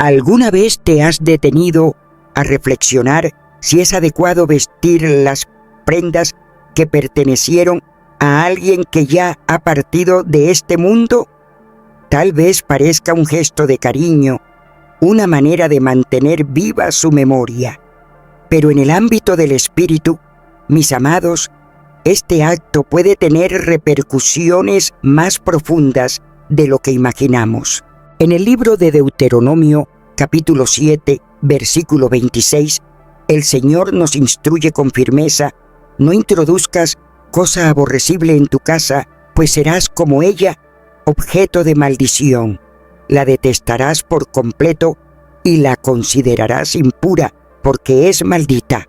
¿Alguna vez te has detenido a reflexionar si es adecuado vestir las prendas que pertenecieron a alguien que ya ha partido de este mundo? Tal vez parezca un gesto de cariño, una manera de mantener viva su memoria. Pero en el ámbito del espíritu, mis amados, este acto puede tener repercusiones más profundas de lo que imaginamos. En el libro de Deuteronomio, capítulo 7, versículo 26, el Señor nos instruye con firmeza: no introduzcas cosa aborrecible en tu casa, pues serás como ella, objeto de maldición. La detestarás por completo y la considerarás impura, porque es maldita.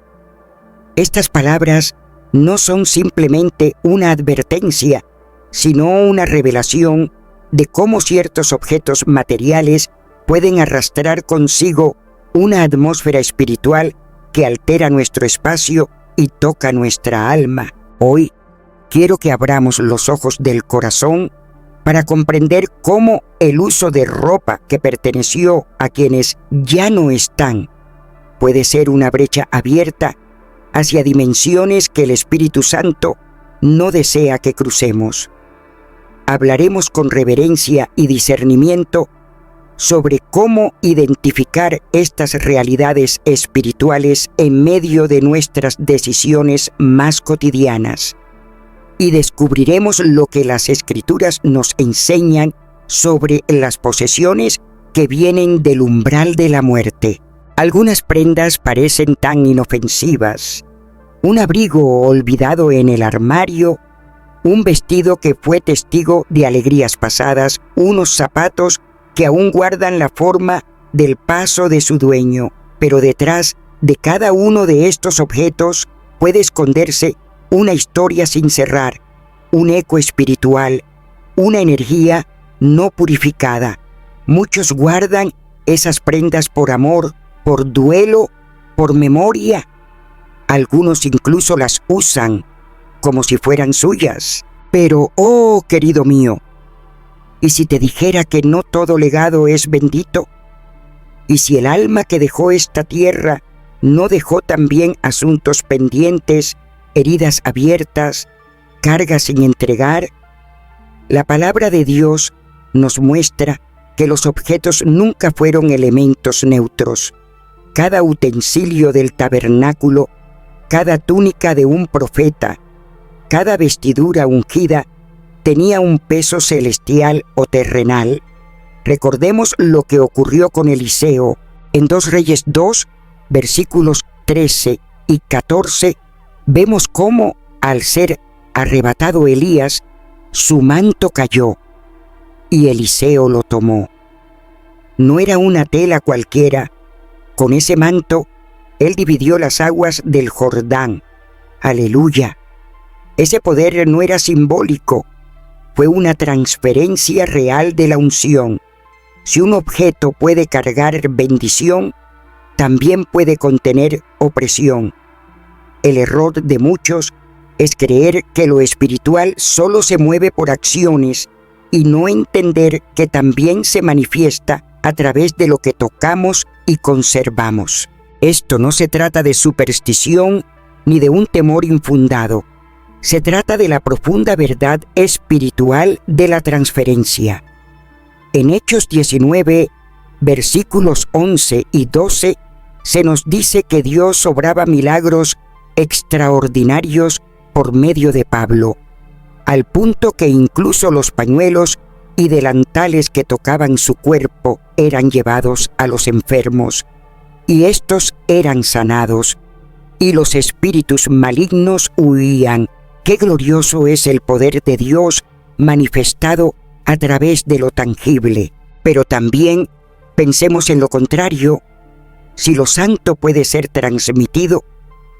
Estas palabras no son simplemente una advertencia, sino una revelación de cómo ciertos objetos materiales pueden arrastrar consigo una atmósfera espiritual que altera nuestro espacio y toca nuestra alma. Hoy quiero que abramos los ojos del corazón para comprender cómo el uso de ropa que perteneció a quienes ya no están puede ser una brecha abierta hacia dimensiones que el Espíritu Santo no desea que crucemos. Hablaremos con reverencia y discernimiento sobre cómo identificar estas realidades espirituales en medio de nuestras decisiones más cotidianas. Y descubriremos lo que las Escrituras nos enseñan sobre las posesiones que vienen del umbral de la muerte. Algunas prendas parecen tan inofensivas: un abrigo olvidado en el armario, un vestido que fue testigo de alegrías pasadas, unos zapatos que aún guardan la forma del paso de su dueño. Pero detrás de cada uno de estos objetos puede esconderse una historia sin cerrar, un eco espiritual, una energía no purificada. Muchos guardan esas prendas por amor, por duelo, por memoria. Algunos incluso las usan como si fueran suyas. Pero, oh querido mío, ¿y si te dijera que no todo legado es bendito? ¿Y si el alma que dejó esta tierra no dejó también asuntos pendientes, heridas abiertas, cargas sin entregar? La palabra de Dios nos muestra que los objetos nunca fueron elementos neutros. Cada utensilio del tabernáculo, cada túnica de un profeta, cada vestidura ungida tenía un peso celestial o terrenal. Recordemos lo que ocurrió con Eliseo. En 2 Reyes 2, versículos 13 y 14, vemos cómo, al ser arrebatado Elías, su manto cayó y Eliseo lo tomó. No era una tela cualquiera. Con ese manto, él dividió las aguas del Jordán. ¡Aleluya! Ese poder no era simbólico, fue una transferencia real de la unción. Si un objeto puede cargar bendición, también puede contener opresión. El error de muchos es creer que lo espiritual solo se mueve por acciones y no entender que también se manifiesta a través de lo que tocamos y conservamos. Esto no se trata de superstición ni de un temor infundado. Se trata de la profunda verdad espiritual de la transferencia. En Hechos 19, versículos 11 y 12, se nos dice que Dios obraba milagros extraordinarios por medio de Pablo, al punto que incluso los pañuelos y delantales que tocaban su cuerpo eran llevados a los enfermos, y estos eran sanados, y los espíritus malignos huían. ¡Qué glorioso es el poder de Dios manifestado a través de lo tangible! Pero también pensemos en lo contrario. Si lo santo puede ser transmitido,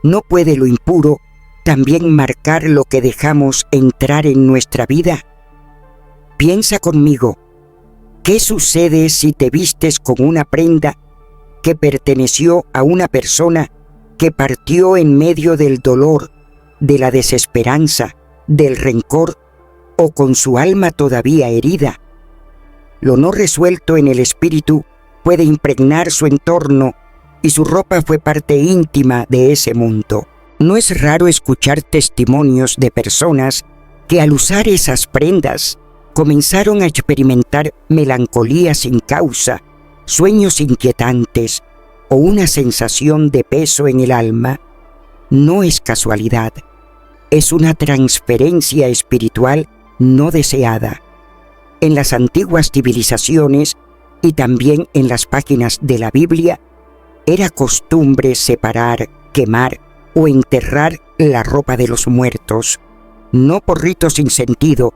¿no puede lo impuro también marcar lo que dejamos entrar en nuestra vida? Piensa conmigo, ¿qué sucede si te vistes con una prenda que perteneció a una persona que partió en medio del dolor, de la desesperanza, del rencor o con su alma todavía herida? Lo no resuelto en el espíritu puede impregnar su entorno y su ropa fue parte íntima de ese mundo. No es raro escuchar testimonios de personas que al usar esas prendas comenzaron a experimentar melancolía sin causa, sueños inquietantes o una sensación de peso en el alma. No es casualidad, es una transferencia espiritual no deseada. En las antiguas civilizaciones y también en las páginas de la Biblia, era costumbre separar, quemar o enterrar la ropa de los muertos, no por ritos sin sentido,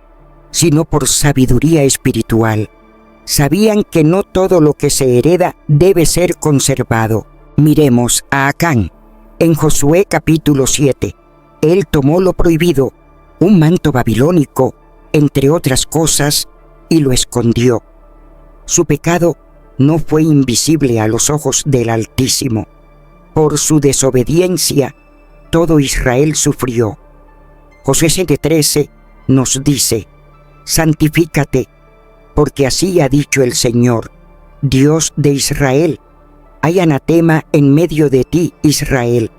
sino por sabiduría espiritual. Sabían que no todo lo que se hereda debe ser conservado. Miremos a Acán. En Josué capítulo 7, él tomó lo prohibido, un manto babilónico, entre otras cosas, y lo escondió. Su pecado no fue invisible a los ojos del Altísimo. Por su desobediencia, todo Israel sufrió. Josué 7:13 nos dice: santifícate, porque así ha dicho el Señor, Dios de Israel. Hay anatema en medio de ti, Israel.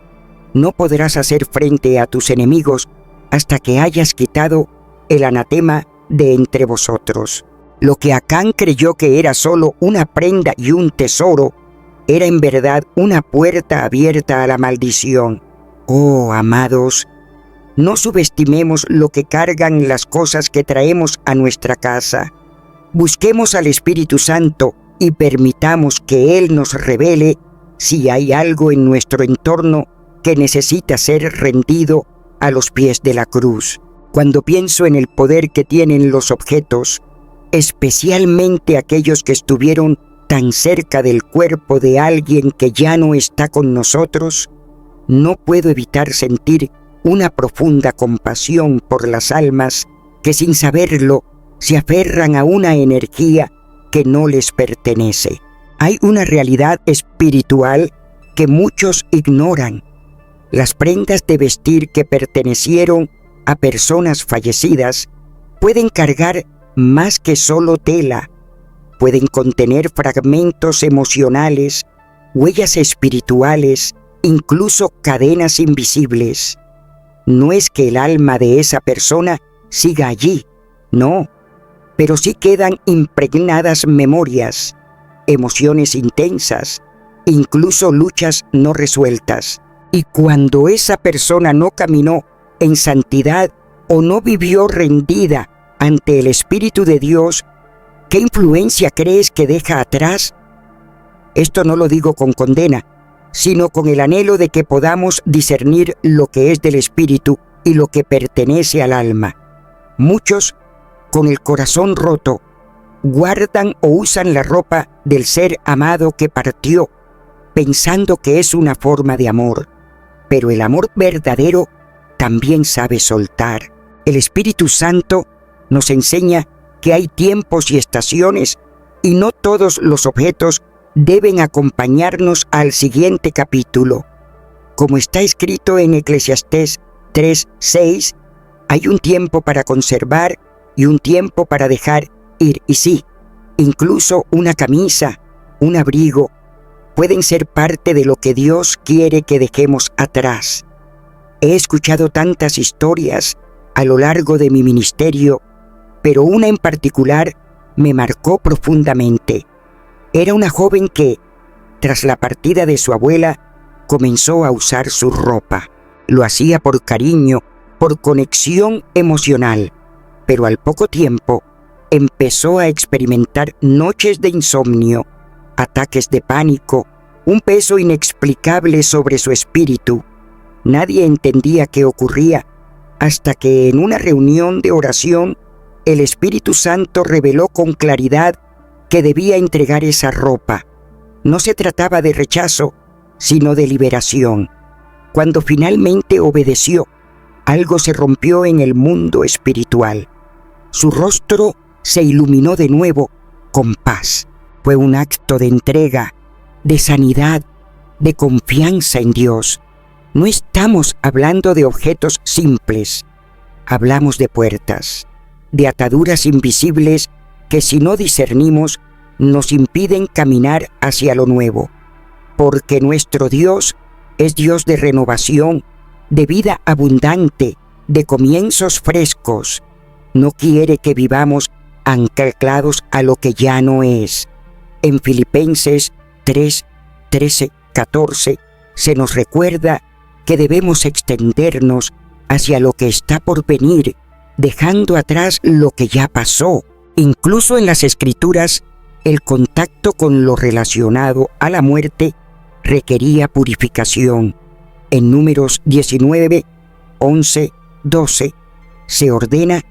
No podrás hacer frente a tus enemigos hasta que hayas quitado el anatema de entre vosotros. Lo que Acán creyó que era solo una prenda y un tesoro, era en verdad una puerta abierta a la maldición. Oh, amados, no subestimemos lo que cargan las cosas que traemos a nuestra casa. Busquemos al Espíritu Santo y permitamos que Él nos revele si hay algo en nuestro entorno que necesita ser rendido a los pies de la cruz. Cuando pienso en el poder que tienen los objetos, especialmente aquellos que estuvieron tan cerca del cuerpo de alguien que ya no está con nosotros, no puedo evitar sentir una profunda compasión por las almas que sin saberlo se aferran a una energía que no les pertenece. Hay una realidad espiritual que muchos ignoran. Las prendas de vestir que pertenecieron a personas fallecidas pueden cargar más que solo tela. Pueden contener fragmentos emocionales, huellas espirituales, incluso cadenas invisibles. No es que el alma de esa persona siga allí, no, pero sí quedan impregnadas memorias, emociones intensas, incluso luchas no resueltas. Y cuando esa persona no caminó en santidad o no vivió rendida ante el Espíritu de Dios, ¿qué influencia crees que deja atrás? Esto no lo digo con condena, sino con el anhelo de que podamos discernir lo que es del Espíritu y lo que pertenece al alma. Muchos, con el corazón roto, guardan o usan la ropa del ser amado que partió, pensando que es una forma de amor. Pero el amor verdadero también sabe soltar. El Espíritu Santo nos enseña que hay tiempos y estaciones y no todos los objetos deben acompañarnos al siguiente capítulo. Como está escrito en Eclesiastés 3:6, hay un tiempo para conservar y un tiempo para dejar ir. Y sí, incluso una camisa, un abrigo, pueden ser parte de lo que Dios quiere que dejemos atrás. He escuchado tantas historias a lo largo de mi ministerio, pero una en particular me marcó profundamente. Era una joven que, tras la partida de su abuela, comenzó a usar su ropa. Lo hacía por cariño, por conexión emocional, pero al poco tiempo empezó a experimentar noches de insomnio, ataques de pánico, un peso inexplicable sobre su espíritu. Nadie entendía qué ocurría, hasta que en una reunión de oración, el Espíritu Santo reveló con claridad que debía entregar esa ropa. No se trataba de rechazo, sino de liberación. Cuando finalmente obedeció, algo se rompió en el mundo espiritual. Su rostro se iluminó de nuevo con paz. Fue un acto de entrega, de sanidad, de confianza en Dios. No estamos hablando de objetos simples. Hablamos de puertas, de ataduras invisibles que si no discernimos nos impiden caminar hacia lo nuevo, porque nuestro Dios es Dios de renovación, de vida abundante, de comienzos frescos. No quiere que vivamos anclados a lo que ya no es. En Filipenses 3, 13, 14 se nos recuerda que debemos extendernos hacia lo que está por venir, dejando atrás lo que ya pasó. Incluso en las Escrituras, el contacto con lo relacionado a la muerte requería purificación. En Números 19, 11, 12, se ordena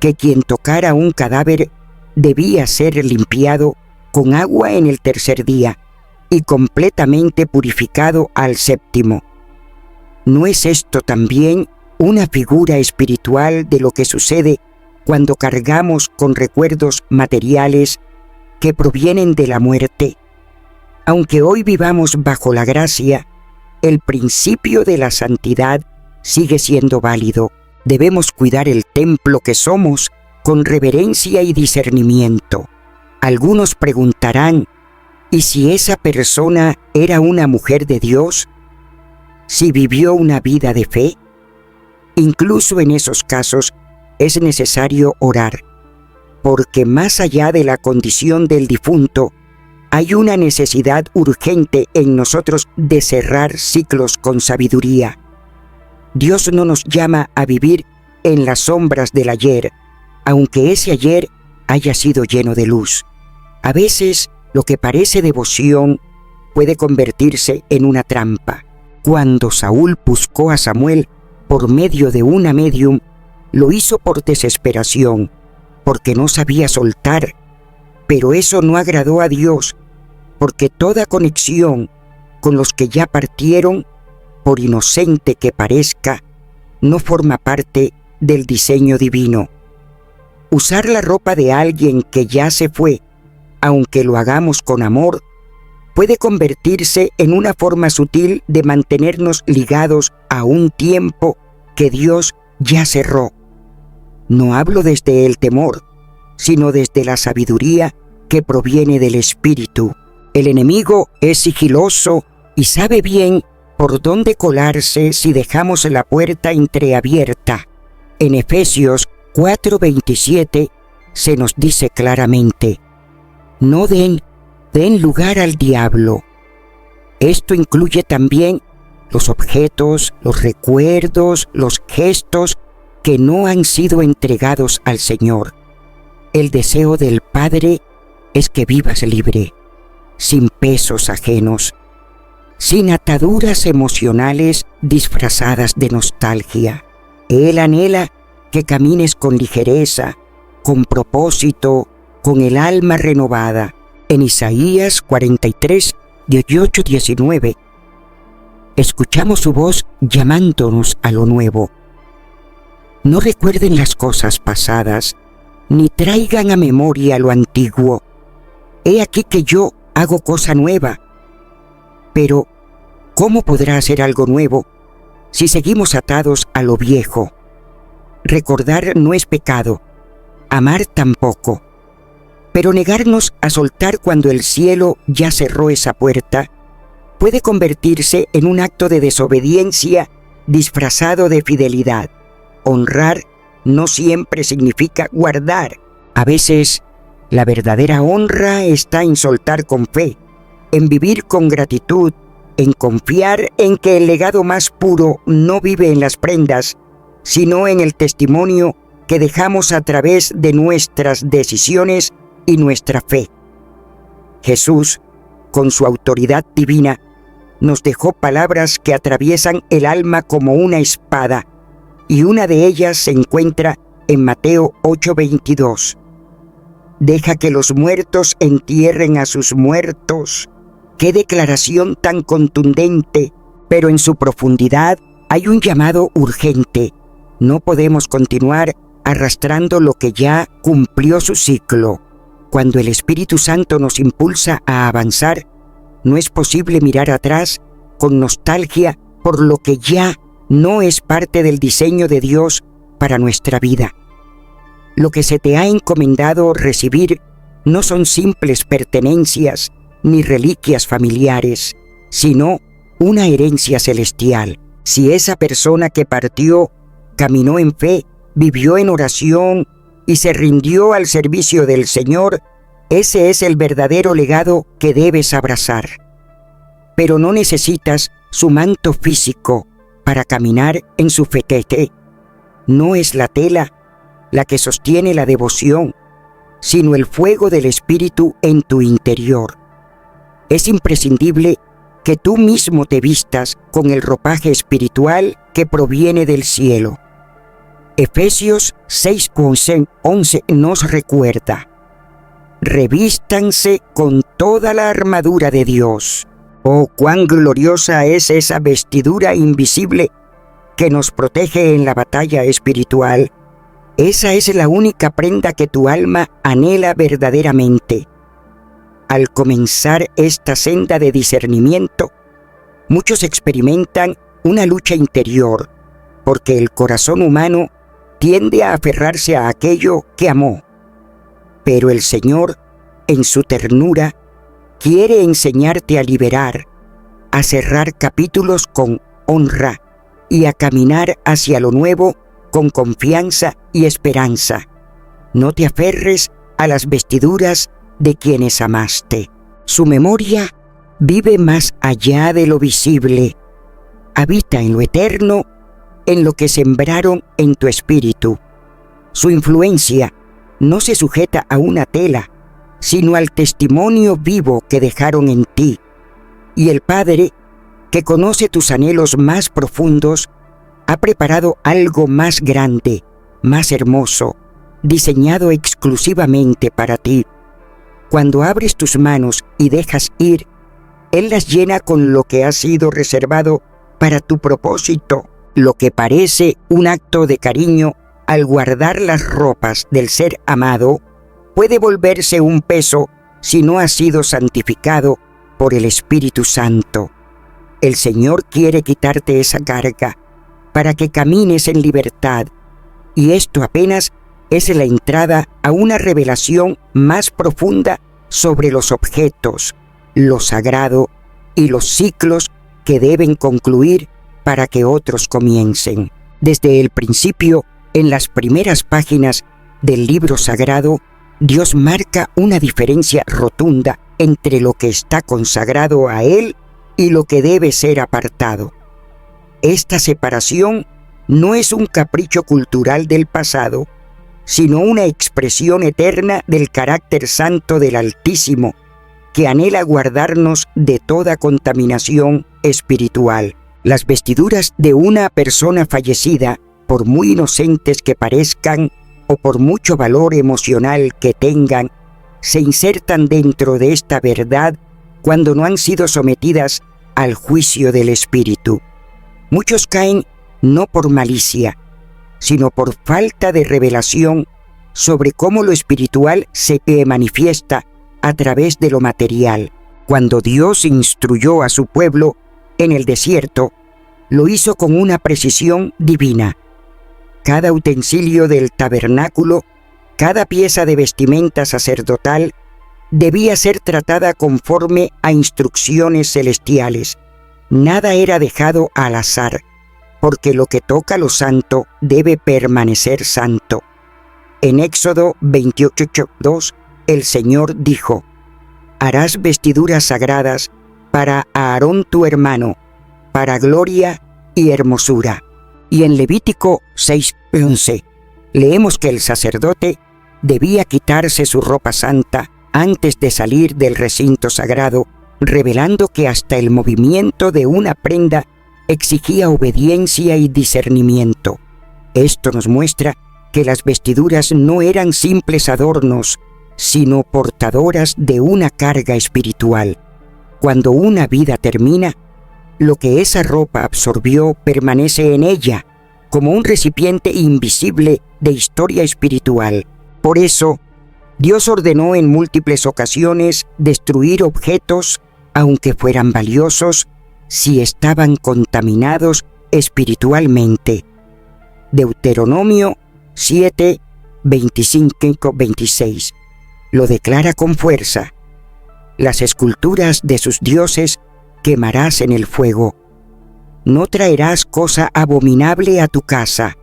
que quien tocara un cadáver debía ser limpiado con agua en el tercer día y completamente purificado al séptimo. ¿No es esto también una figura espiritual de lo que sucede cuando cargamos con recuerdos materiales que provienen de la muerte? Aunque hoy vivamos bajo la gracia, el principio de la santidad sigue siendo válido. Debemos cuidar el templo que somos con reverencia y discernimiento. Algunos preguntarán, ¿y si esa persona era una mujer de Dios? ¿Si vivió una vida de fe? Incluso en esos casos es necesario orar, porque más allá de la condición del difunto, hay una necesidad urgente en nosotros de cerrar ciclos con sabiduría. Dios no nos llama a vivir en las sombras del ayer, aunque ese ayer haya sido lleno de luz. A veces, lo que parece devoción puede convertirse en una trampa. Cuando Saúl buscó a Samuel por medio de una médium, lo hizo por desesperación, porque no sabía soltar. Pero eso no agradó a Dios, porque toda conexión con los que ya partieron, por inocente que parezca, no forma parte del diseño divino. Usar la ropa de alguien que ya se fue, aunque lo hagamos con amor, puede convertirse en una forma sutil de mantenernos ligados a un tiempo que Dios ya cerró. No hablo desde el temor, sino desde la sabiduría que proviene del Espíritu. El enemigo es sigiloso y sabe bien por dónde colarse si dejamos la puerta entreabierta. En Efesios 4:27 se nos dice claramente: no den lugar al diablo. Esto incluye también los objetos, los recuerdos, los gestos que no han sido entregados al Señor. El deseo del Padre es que vivas libre, sin pesos ajenos, sin ataduras emocionales disfrazadas de nostalgia. Él anhela que camines con ligereza, con propósito, con el alma renovada. En Isaías 43, 18-19, escuchamos su voz llamándonos a lo nuevo. No recuerden las cosas pasadas, ni traigan a memoria lo antiguo. He aquí que yo hago cosa nueva. Pero, ¿cómo podrá hacer algo nuevo si seguimos atados a lo viejo? Recordar no es pecado, amar tampoco. Pero negarnos a soltar cuando el cielo ya cerró esa puerta puede convertirse en un acto de desobediencia disfrazado de fidelidad. Honrar no siempre significa guardar. A veces, la verdadera honra está en soltar con fe, en vivir con gratitud, en confiar en que el legado más puro no vive en las prendas, sino en el testimonio que dejamos a través de nuestras decisiones y nuestra fe. Jesús, con su autoridad divina, nos dejó palabras que atraviesan el alma como una espada, y una de ellas se encuentra en Mateo 8:22. Deja que los muertos entierren a sus muertos. ¡Qué declaración tan contundente! Pero en su profundidad hay un llamado urgente. No podemos continuar arrastrando lo que ya cumplió su ciclo. Cuando el Espíritu Santo nos impulsa a avanzar, no es posible mirar atrás con nostalgia por lo que ya no es parte del diseño de Dios para nuestra vida. Lo que se te ha encomendado recibir no son simples pertenencias ni reliquias familiares, sino una herencia celestial. Si esa persona que partió caminó en fe, vivió en oración y se rindió al servicio del Señor, ese es el verdadero legado que debes abrazar. Pero no necesitas su manto físico para caminar en su fequete. No es la tela la que sostiene la devoción, sino el fuego del Espíritu en tu interior. Es imprescindible que tú mismo te vistas con el ropaje espiritual que proviene del cielo. Efesios 6:11 nos recuerda: revístanse con toda la armadura de Dios. Oh, cuán gloriosa es esa vestidura invisible que nos protege en la batalla espiritual. Esa es la única prenda que tu alma anhela verdaderamente. Al comenzar esta senda de discernimiento, muchos experimentan una lucha interior, porque el corazón humano tiende a aferrarse a aquello que amó. Pero el Señor, en su ternura, quiere enseñarte a liberar, a cerrar capítulos con honra y a caminar hacia lo nuevo con confianza y esperanza. No te aferres a las vestiduras de quienes amaste. Su memoria vive más allá de lo visible. Habita en lo eterno, en lo que sembraron en tu espíritu. Su influencia no se sujeta a una tela, sino al testimonio vivo que dejaron en ti. Y el Padre, que conoce tus anhelos más profundos, ha preparado algo más grande, más hermoso, diseñado exclusivamente para ti. Cuando abres tus manos y dejas ir, Él las llena con lo que ha sido reservado para tu propósito. Lo que parece un acto de cariño al guardar las ropas del ser amado, puede volverse un peso si no ha sido santificado por el Espíritu Santo. El Señor quiere quitarte esa carga para que camines en libertad, y esto apenas es la entrada a una revelación más profunda sobre los objetos, lo sagrado y los ciclos que deben concluir para que otros comiencen. Desde el principio, en las primeras páginas del libro sagrado, Dios marca una diferencia rotunda entre lo que está consagrado a Él y lo que debe ser apartado. Esta separación no es un capricho cultural del pasado, sino una expresión eterna del carácter santo del Altísimo, que anhela guardarnos de toda contaminación espiritual. Las vestiduras de una persona fallecida, por muy inocentes que parezcan o por mucho valor emocional que tengan, se insertan dentro de esta verdad cuando no han sido sometidas al juicio del Espíritu. Muchos caen no por malicia, sino por falta de revelación sobre cómo lo espiritual se manifiesta a través de lo material. Cuando Dios instruyó a su pueblo en el desierto, lo hizo con una precisión divina. Cada utensilio del tabernáculo, cada pieza de vestimenta sacerdotal, debía ser tratada conforme a instrucciones celestiales. Nada era dejado al azar, porque lo que toca lo santo debe permanecer santo. En Éxodo 28:2, el Señor dijo: harás vestiduras sagradas para Aarón tu hermano, para gloria y hermosura. Y en Levítico 6:11 leemos que el sacerdote debía quitarse su ropa santa antes de salir del recinto sagrado, revelando que hasta el movimiento de una prenda exigía obediencia y discernimiento. Esto nos muestra que las vestiduras no eran simples adornos, sino portadoras de una carga espiritual. Cuando una vida termina, lo que esa ropa absorbió permanece en ella, como un recipiente invisible de historia espiritual. Por eso, Dios ordenó en múltiples ocasiones destruir objetos, aunque fueran valiosos, si estaban contaminados espiritualmente. Deuteronomio 7, 25-26. lo declara con fuerza: las esculturas de sus dioses quemarás en el fuego. No traerás cosa abominable a tu casa,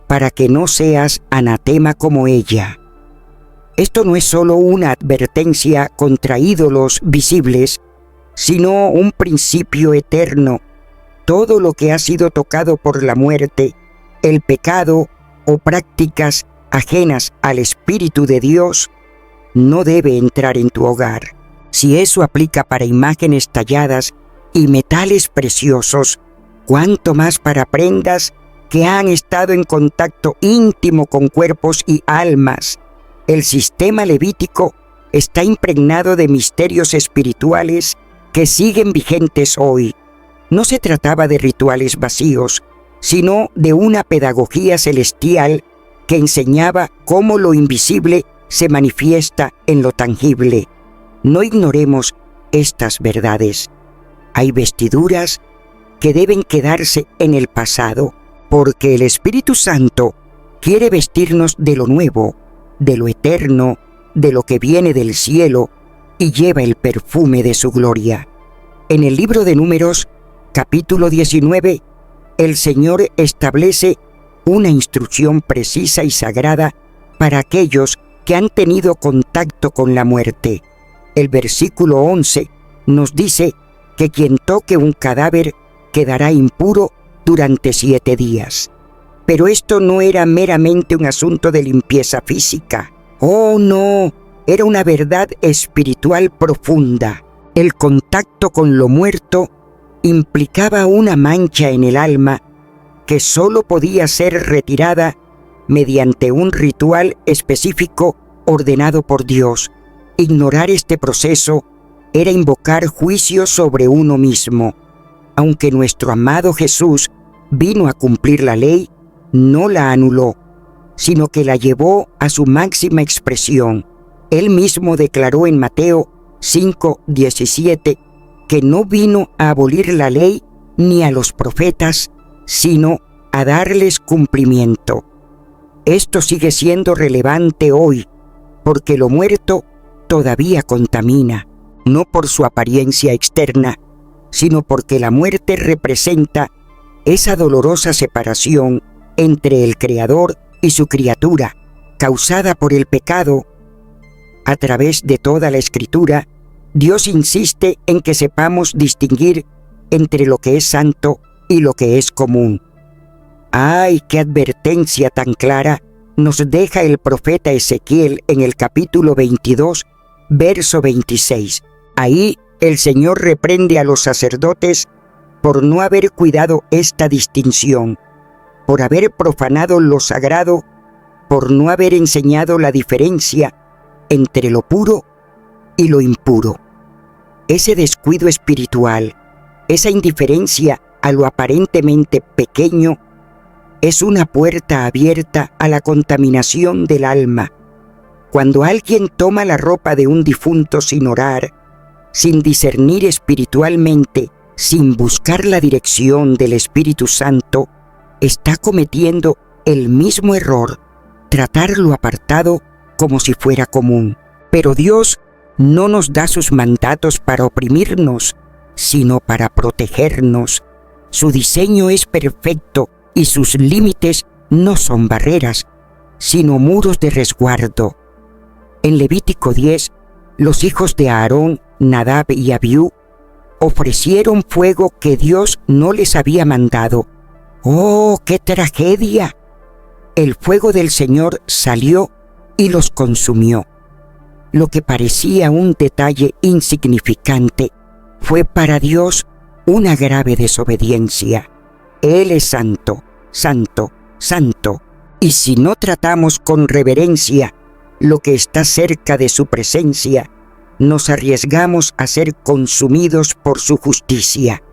para que no seas anatema como ella. Esto no es solo una advertencia contra ídolos visibles, sino un principio eterno. Todo lo que ha sido tocado por la muerte, el pecado o prácticas ajenas al Espíritu de Dios, no debe entrar en tu hogar. Si eso aplica para imágenes talladas y metales preciosos, cuánto más para prendas que han estado en contacto íntimo con cuerpos y almas. El sistema levítico está impregnado de misterios espirituales que siguen vigentes hoy. No se trataba de rituales vacíos, sino de una pedagogía celestial que enseñaba cómo lo invisible se manifiesta en lo tangible. No ignoremos estas verdades. Hay vestiduras que deben quedarse en el pasado, porque el Espíritu Santo quiere vestirnos de lo nuevo, de lo eterno, de lo que viene del cielo y lleva el perfume de su gloria. En el libro de Números, capítulo 19, el Señor establece una instrucción precisa y sagrada para aquellos que han tenido contacto con la muerte. El versículo 11 nos dice que quien toque un cadáver quedará impuro durante 7 días. Pero esto no era meramente un asunto de limpieza física. Oh, no, era una verdad espiritual profunda. El contacto con lo muerto implicaba una mancha en el alma que solo podía ser retirada mediante un ritual específico ordenado por Dios. Ignorar este proceso era invocar juicio sobre uno mismo. Aunque nuestro amado Jesús vino a cumplir la ley, no la anuló, sino que la llevó a su máxima expresión. Él mismo declaró en Mateo 5:17 que no vino a abolir la ley ni a los profetas, sino a darles cumplimiento. Esto sigue siendo relevante hoy, porque lo muerto todavía contamina, no por su apariencia externa, sino porque la muerte representa esa dolorosa separación entre el Creador y su criatura, causada por el pecado. A través de toda la Escritura, Dios insiste en que sepamos distinguir entre lo que es santo y lo que es común. ¡Ay, qué advertencia tan clara nos deja el profeta Ezequiel en el capítulo 22, verso 26! Ahí el Señor reprende a los sacerdotes por no haber cuidado esta distinción, por haber profanado lo sagrado, por no haber enseñado la diferencia entre lo puro y lo impuro. Ese descuido espiritual, esa indiferencia a lo aparentemente pequeño, es una puerta abierta a la contaminación del alma. Cuando alguien toma la ropa de un difunto sin orar, sin discernir espiritualmente, sin buscar la dirección del Espíritu Santo, está cometiendo el mismo error, tratar lo apartado como si fuera común. Pero Dios no nos da sus mandatos para oprimirnos, sino para protegernos. Su diseño es perfecto y sus límites no son barreras, sino muros de resguardo. En Levítico 10, los hijos de Aarón, Nadab y Abiú, ofrecieron fuego que Dios no les había mandado. ¡Oh, qué tragedia! El fuego del Señor salió y los consumió. Lo que parecía un detalle insignificante fue para Dios una grave desobediencia. Él es santo, santo, santo, y si no tratamos con reverencia lo que está cerca de su presencia, nos arriesgamos a ser consumidos por su justicia.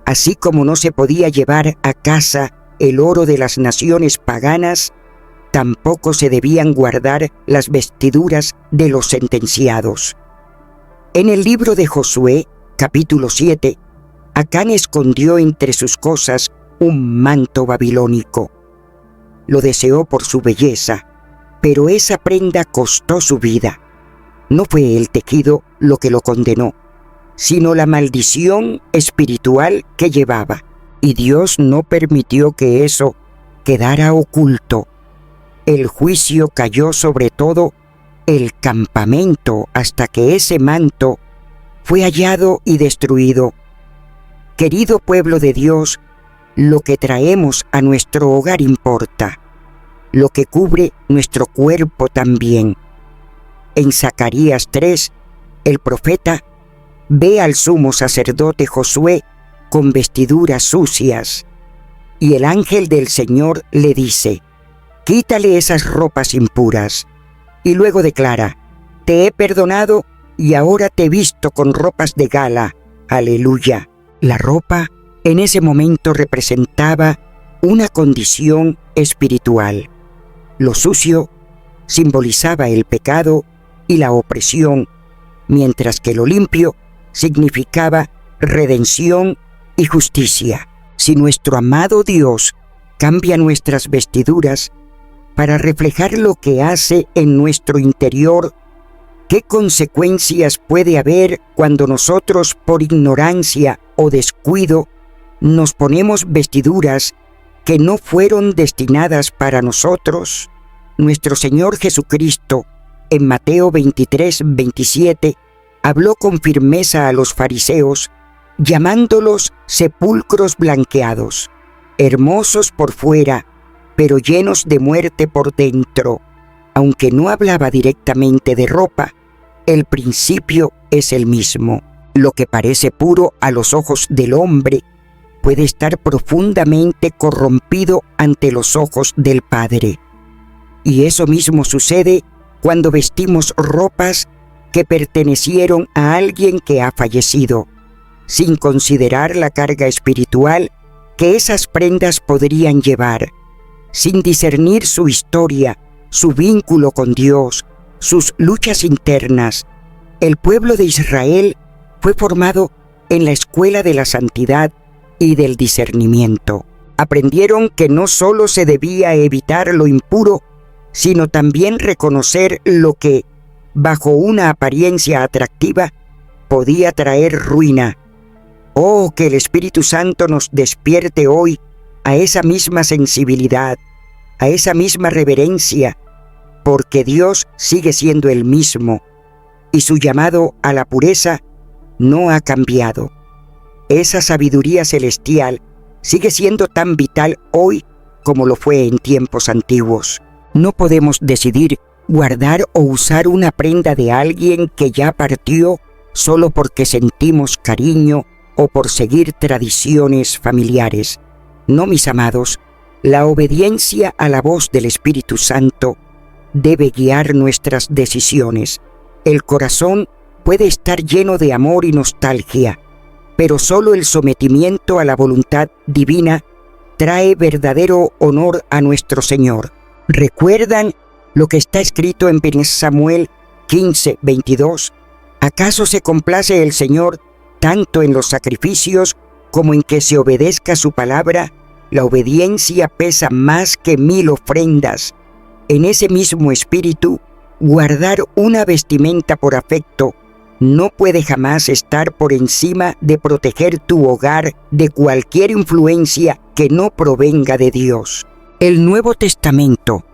Así como no se podía llevar a casa el oro de las naciones paganas, tampoco se debían guardar las vestiduras de los sentenciados. En el libro de Josué, capítulo 7, Acán escondió entre sus cosas un manto babilónico. Lo deseó por su belleza, pero esa prenda costó su vida. No fue el tejido lo que lo condenó, sino la maldición espiritual que llevaba. Y Dios no permitió que eso quedara oculto. El juicio cayó sobre todo el campamento hasta que ese manto fue hallado y destruido. Querido pueblo de Dios, lo que traemos a nuestro hogar importa, lo que cubre nuestro cuerpo también. En Zacarías 3, el profeta ve al sumo sacerdote Josué con vestiduras sucias, y el ángel del Señor le dice: quítale esas ropas impuras. Y luego declara: te he perdonado y ahora te visto con ropas de gala. Aleluya. La ropa en ese momento representaba una condición espiritual. Lo sucio simbolizaba el pecado y la opresión, mientras que lo limpio significaba redención y justicia. Si nuestro amado Dios cambia nuestras vestiduras para reflejar lo que hace en nuestro interior, ¿qué consecuencias puede haber cuando nosotros, por ignorancia o descuido, nos ponemos vestiduras que no fueron destinadas para nosotros? Nuestro Señor Jesucristo, en Mateo 23:27, habló con firmeza a los fariseos, llamándolos sepulcros blanqueados, hermosos por fuera, pero llenos de muerte por dentro. Aunque no hablaba directamente de ropa, el principio es el mismo. Lo que parece puro a los ojos del hombre puede estar profundamente corrompido ante los ojos del Padre. Y eso mismo sucede cuando vestimos ropas que pertenecieron a alguien que ha fallecido, sin considerar la carga espiritual que esas prendas podrían llevar, sin discernir su historia, su vínculo con Dios, sus luchas internas. El pueblo de Israel fue formado en la escuela de la santidad y del discernimiento. Aprendieron que no solo se debía evitar lo impuro, sino también reconocer lo que, bajo una apariencia atractiva, podía traer ruina. Oh, que el Espíritu Santo nos despierte hoy a esa misma sensibilidad, a esa misma reverencia, porque Dios sigue siendo el mismo y su llamado a la pureza no ha cambiado. Esa sabiduría celestial sigue siendo tan vital hoy como lo fue en tiempos antiguos. No podemos decidir guardar o usar una prenda de alguien que ya partió solo porque sentimos cariño o por seguir tradiciones familiares. No, mis amados, la obediencia a la voz del Espíritu Santo debe guiar nuestras decisiones. El corazón puede estar lleno de amor y nostalgia, pero solo el sometimiento a la voluntad divina trae verdadero honor a nuestro Señor. ¿Recuerdan lo que está escrito en 1 Samuel 15:22? ¿Acaso se complace el Señor tanto en los sacrificios como en que se obedezca su palabra? La obediencia pesa más que 1000 ofrendas. En ese mismo espíritu, guardar una vestimenta por afecto no puede jamás estar por encima de proteger tu hogar de cualquier influencia que no provenga de Dios. El Nuevo Testamento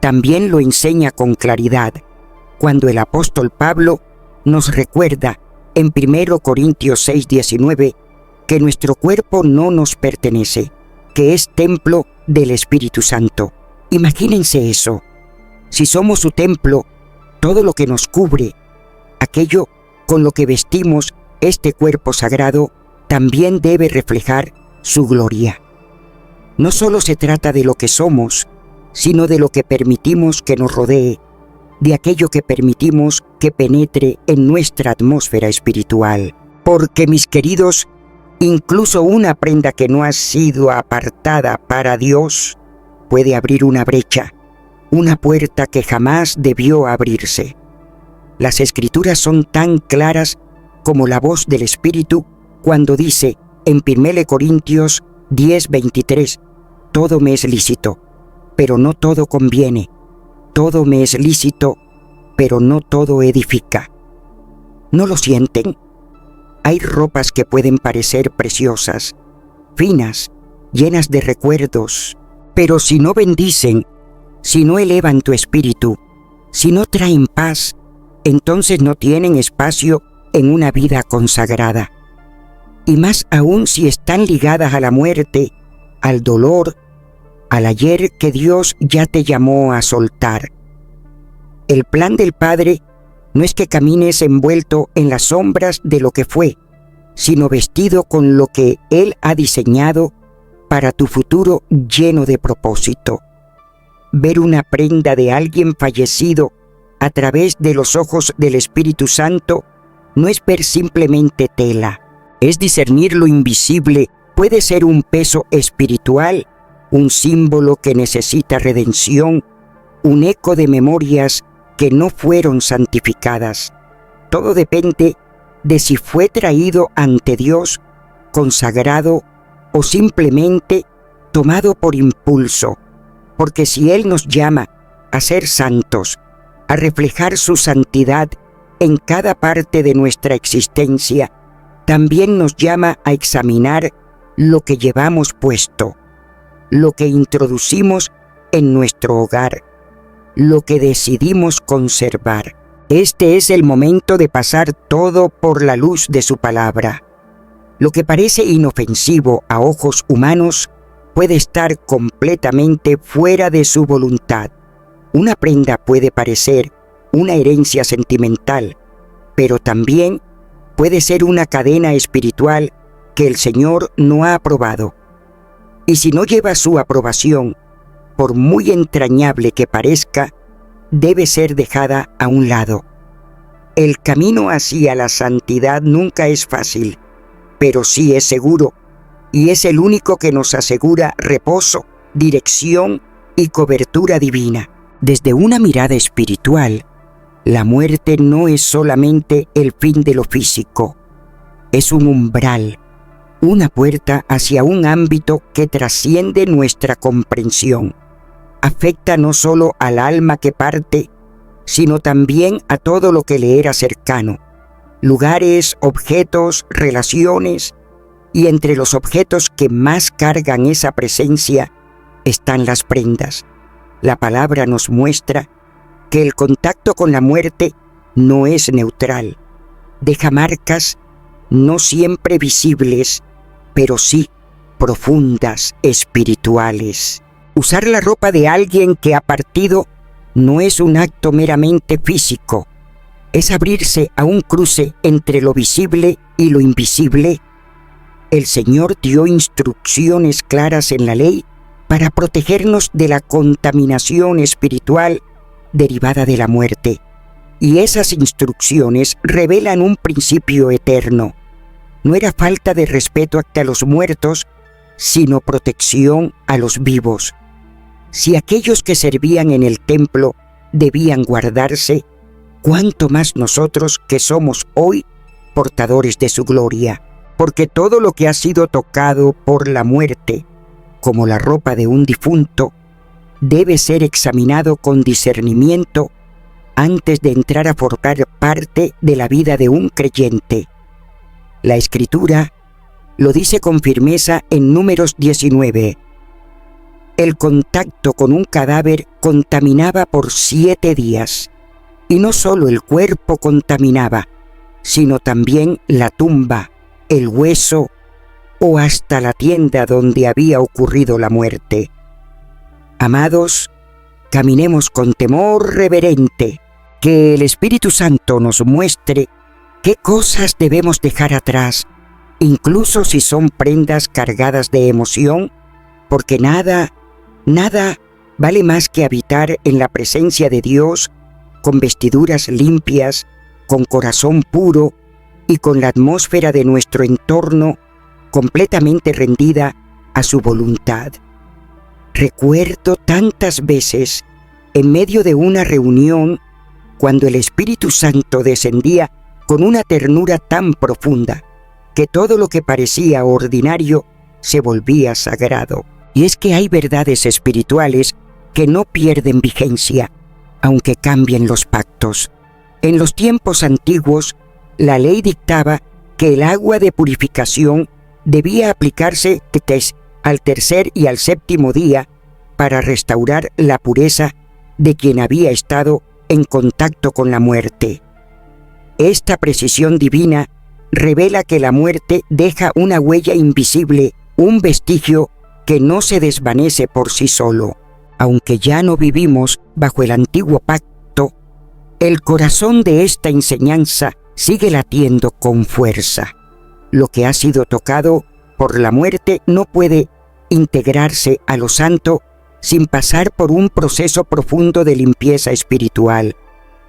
también lo enseña con claridad, cuando el apóstol Pablo nos recuerda en 1 Corintios 6:19 que nuestro cuerpo no nos pertenece, que es templo del Espíritu Santo. Imagínense eso. Si somos su templo, todo lo que nos cubre, aquello con lo que vestimos este cuerpo sagrado, también debe reflejar su gloria. No solo se trata de lo que somos, sino de lo que permitimos que nos rodee, de aquello que permitimos que penetre en nuestra atmósfera espiritual. Porque, mis queridos, incluso una prenda que no ha sido apartada para Dios puede abrir una brecha, una puerta que jamás debió abrirse. Las Escrituras son tan claras como la voz del Espíritu cuando dice en 1 Corintios 10:23, todo me es lícito, pero no todo conviene. Todo me es lícito, pero no todo edifica. ¿No lo sienten? Hay ropas que pueden parecer preciosas, finas, llenas de recuerdos, pero si no bendicen, si no elevan tu espíritu, si no traen paz, entonces no tienen espacio en una vida consagrada. Y más aún si están ligadas a la muerte, al dolor, al ayer que Dios ya te llamó a soltar. El plan del Padre no es que camines envuelto en las sombras de lo que fue, sino vestido con lo que Él ha diseñado para tu futuro lleno de propósito. Ver una prenda de alguien fallecido a través de los ojos del Espíritu Santo no es ver simplemente tela, es discernir lo invisible. Puede ser un peso espiritual, un símbolo que necesita redención, un eco de memorias que no fueron santificadas. Todo depende de si fue traído ante Dios, consagrado o simplemente tomado por impulso, porque si Él nos llama a ser santos, a reflejar su santidad en cada parte de nuestra existencia, también nos llama a examinar lo que llevamos puesto, lo que introducimos en nuestro hogar, lo que decidimos conservar. Este es el momento de pasar todo por la luz de su palabra. Lo que parece inofensivo a ojos humanos puede estar completamente fuera de su voluntad. Una prenda puede parecer una herencia sentimental, pero también puede ser una cadena espiritual que el Señor no ha aprobado. Y si no lleva su aprobación, por muy entrañable que parezca, debe ser dejada a un lado. El camino hacia la santidad nunca es fácil, pero sí es seguro, y es el único que nos asegura reposo, dirección y cobertura divina. Desde una mirada espiritual, la muerte no es solamente el fin de lo físico, es un umbral, una puerta hacia un ámbito que trasciende nuestra comprensión. Afecta no solo al alma que parte, sino también a todo lo que le era cercano, lugares, objetos, relaciones, y entre los objetos que más cargan esa presencia están las prendas. La palabra nos muestra que el contacto con la muerte no es neutral, deja marcas no siempre visibles, pero sí profundas, espirituales. Usar la ropa de alguien que ha partido no es un acto meramente físico, es abrirse a un cruce entre lo visible y lo invisible. El Señor dio instrucciones claras en la ley para protegernos de la contaminación espiritual derivada de la muerte, y esas instrucciones revelan un principio eterno. No era falta de respeto hacia los muertos, sino protección a los vivos. Si aquellos que servían en el templo debían guardarse, cuánto más nosotros que somos hoy portadores de su gloria, porque todo lo que ha sido tocado por la muerte, como la ropa de un difunto, debe ser examinado con discernimiento antes de entrar a formar parte de la vida de un creyente. La Escritura lo dice con firmeza en Números 19. El contacto con un cadáver contaminaba por 7 días, y no solo el cuerpo contaminaba, sino también la tumba, el hueso o hasta la tienda donde había ocurrido la muerte. Amados, caminemos con temor reverente, que el Espíritu Santo nos muestre qué cosas debemos dejar atrás, incluso si son prendas cargadas de emoción, porque nada vale más que habitar en la presencia de Dios con vestiduras limpias, con corazón puro y con la atmósfera de nuestro entorno completamente rendida a su voluntad. Recuerdo tantas veces, en medio de una reunión, cuando el Espíritu Santo descendía con una ternura tan profunda, que todo lo que parecía ordinario se volvía sagrado. Y es que hay verdades espirituales que no pierden vigencia, aunque cambien los pactos. En los tiempos antiguos, la ley dictaba que el agua de purificación debía aplicarse al tercer y al séptimo día para restaurar la pureza de quien había estado en contacto con la muerte. Esta precisión divina revela que la muerte deja una huella invisible, un vestigio que no se desvanece por sí solo. Aunque ya no vivimos bajo el antiguo pacto, el corazón de esta enseñanza sigue latiendo con fuerza. Lo que ha sido tocado por la muerte no puede integrarse a lo santo sin pasar por un proceso profundo de limpieza espiritual.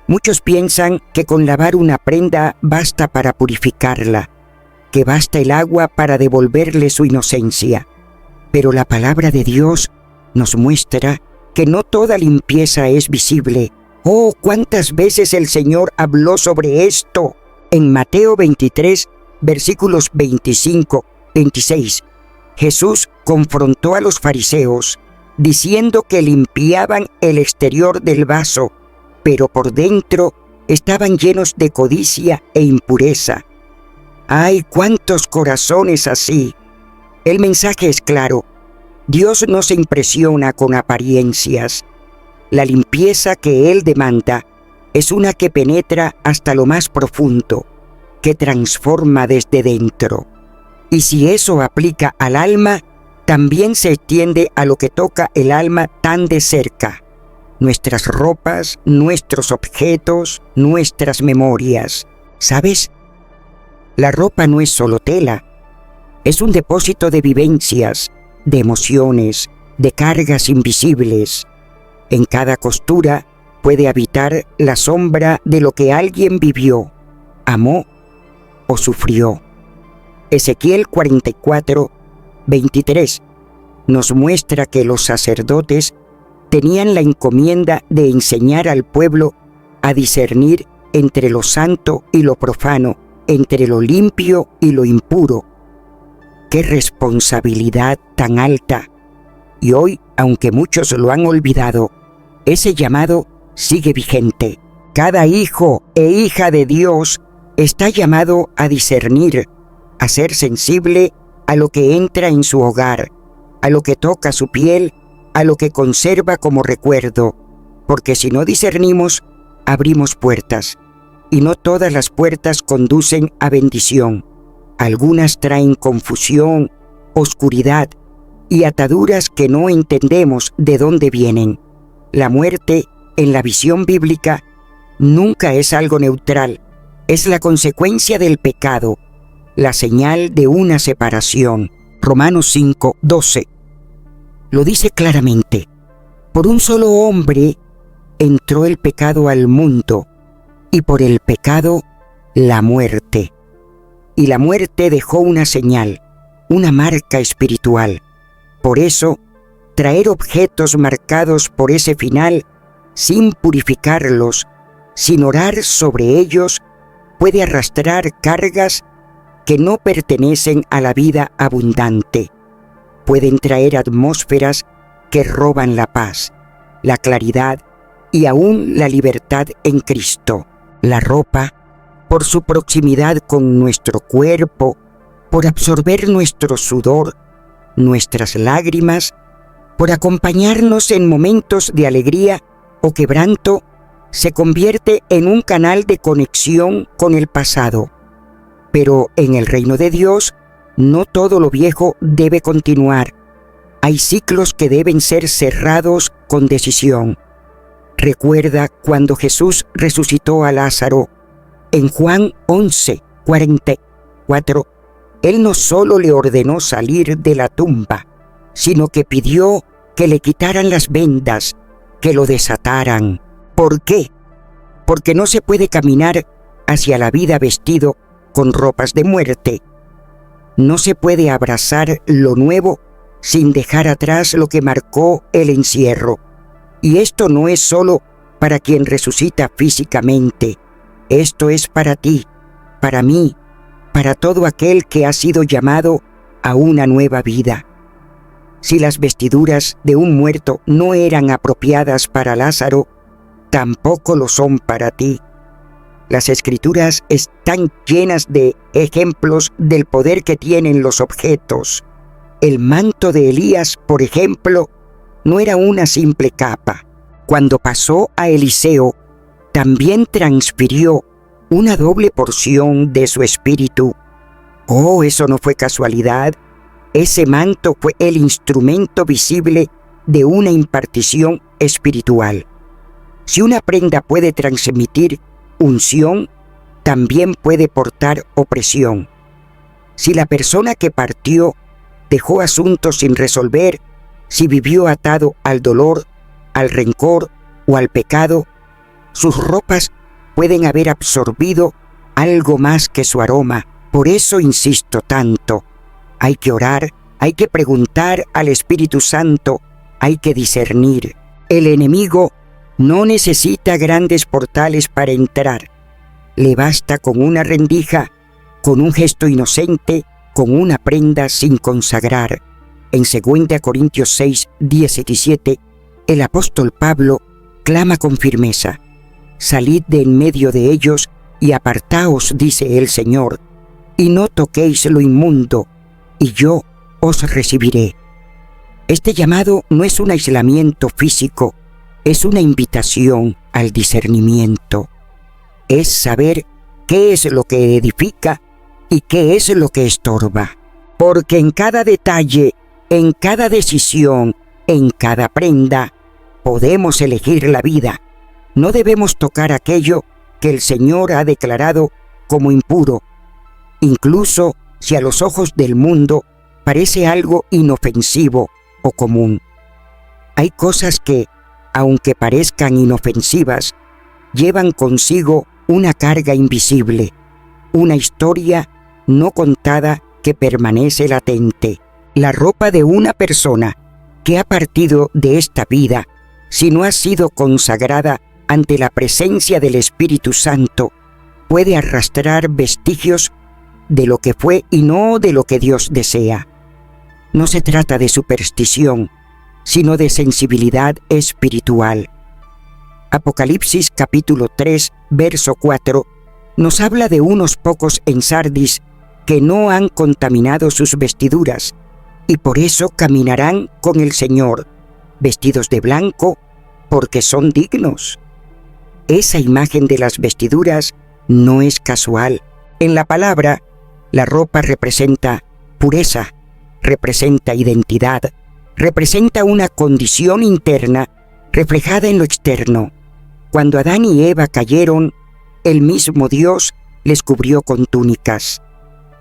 Muchos piensan que con lavar una prenda basta para purificarla, que basta el agua para devolverle su inocencia. Pero la palabra de Dios nos muestra que no toda limpieza es visible. ¡Oh, cuántas veces el Señor habló sobre esto! En Mateo 23, versículos 25-26, Jesús confrontó a los fariseos, diciendo que limpiaban el exterior del vaso, pero por dentro estaban llenos de codicia e impureza. ¡Ay, cuántos corazones así! El mensaje es claro. Dios no se impresiona con apariencias. La limpieza que Él demanda es una que penetra hasta lo más profundo, que transforma desde dentro. Y si eso aplica al alma, también se extiende a lo que toca el alma tan de cerca: nuestras ropas, nuestros objetos, nuestras memorias. ¿Sabes? La ropa no es solo tela, es un depósito de vivencias, de emociones, de cargas invisibles. En cada costura puede habitar la sombra de lo que alguien vivió, amó o sufrió. Ezequiel 44, 23 nos muestra que los sacerdotes tenían la encomienda de enseñar al pueblo a discernir entre lo santo y lo profano, entre lo limpio y lo impuro. ¡Qué responsabilidad tan alta! Y hoy, aunque muchos lo han olvidado, ese llamado sigue vigente. Cada hijo e hija de Dios está llamado a discernir, a ser sensible a lo que entra en su hogar, a lo que toca su piel, a lo que conserva como recuerdo, porque si no discernimos, abrimos puertas, y no todas las puertas conducen a bendición. Algunas traen confusión, oscuridad y ataduras que no entendemos de dónde vienen. La muerte, en la visión bíblica, nunca es algo neutral, es la consecuencia del pecado, la señal de una separación. Romanos 5, 12. Lo dice claramente: por un solo hombre entró el pecado al mundo, y por el pecado la muerte. Y la muerte dejó una señal, una marca espiritual. Por eso, traer objetos marcados por ese final, sin purificarlos, sin orar sobre ellos, puede arrastrar cargas que no pertenecen a la vida abundante. Pueden traer atmósferas que roban la paz, la claridad y aún la libertad en Cristo. La ropa, por su proximidad con nuestro cuerpo, por absorber nuestro sudor, nuestras lágrimas, por acompañarnos en momentos de alegría o quebranto, se convierte en un canal de conexión con el pasado. Pero en el reino de Dios, no todo lo viejo debe continuar. Hay ciclos que deben ser cerrados con decisión. Recuerda cuando Jesús resucitó a Lázaro. En Juan 11, 44, Él no solo le ordenó salir de la tumba, sino que pidió que le quitaran las vendas, que lo desataran. ¿Por qué? Porque no se puede caminar hacia la vida vestido con ropas de muerte. No se puede abrazar lo nuevo sin dejar atrás lo que marcó el encierro. Y esto no es solo para quien resucita físicamente. Esto es para ti, para mí, para todo aquel que ha sido llamado a una nueva vida. Si las vestiduras de un muerto no eran apropiadas para Lázaro, tampoco lo son para ti. Las Escrituras están llenas de ejemplos del poder que tienen los objetos. El manto de Elías, por ejemplo, no era una simple capa. Cuando pasó a Eliseo, también transfirió una doble porción de su espíritu. Oh, eso no fue casualidad. Ese manto fue el instrumento visible de una impartición espiritual. Si una prenda puede transmitir unción, también puede portar opresión. Si la persona que partió dejó asuntos sin resolver, si vivió atado al dolor, al rencor o al pecado, sus ropas pueden haber absorbido algo más que su aroma. Por eso insisto tanto. Hay que orar, hay que preguntar al Espíritu Santo, hay que discernir. El enemigo no necesita grandes portales para entrar. Le basta con una rendija, con un gesto inocente, con una prenda sin consagrar. En 2 Corintios 6, 17, el apóstol Pablo clama con firmeza: «Salid de en medio de ellos y apartaos, dice el Señor, y no toquéis lo inmundo, y yo os recibiré». Este llamado no es un aislamiento físico, es una invitación al discernimiento. Es saber qué es lo que edifica y qué es lo que estorba. Porque en cada detalle, en cada decisión, en cada prenda, podemos elegir la vida. No debemos tocar aquello que el Señor ha declarado como impuro, incluso si a los ojos del mundo parece algo inofensivo o común. Hay cosas que, aunque parezcan inofensivas, llevan consigo una carga invisible, una historia no contada que permanece latente. La ropa de una persona que ha partido de esta vida, si no ha sido consagrada ante la presencia del Espíritu Santo, puede arrastrar vestigios de lo que fue y no de lo que Dios desea. No se trata de superstición, sino de sensibilidad espiritual. Apocalipsis capítulo 3, verso 4, nos habla de unos pocos en Sardis que no han contaminado sus vestiduras, y por eso caminarán con el Señor, vestidos de blanco, porque son dignos. Esa imagen de las vestiduras no es casual. En la palabra, la ropa representa pureza, representa identidad, representa una condición interna reflejada en lo externo. Cuando Adán y Eva cayeron, el mismo Dios les cubrió con túnicas.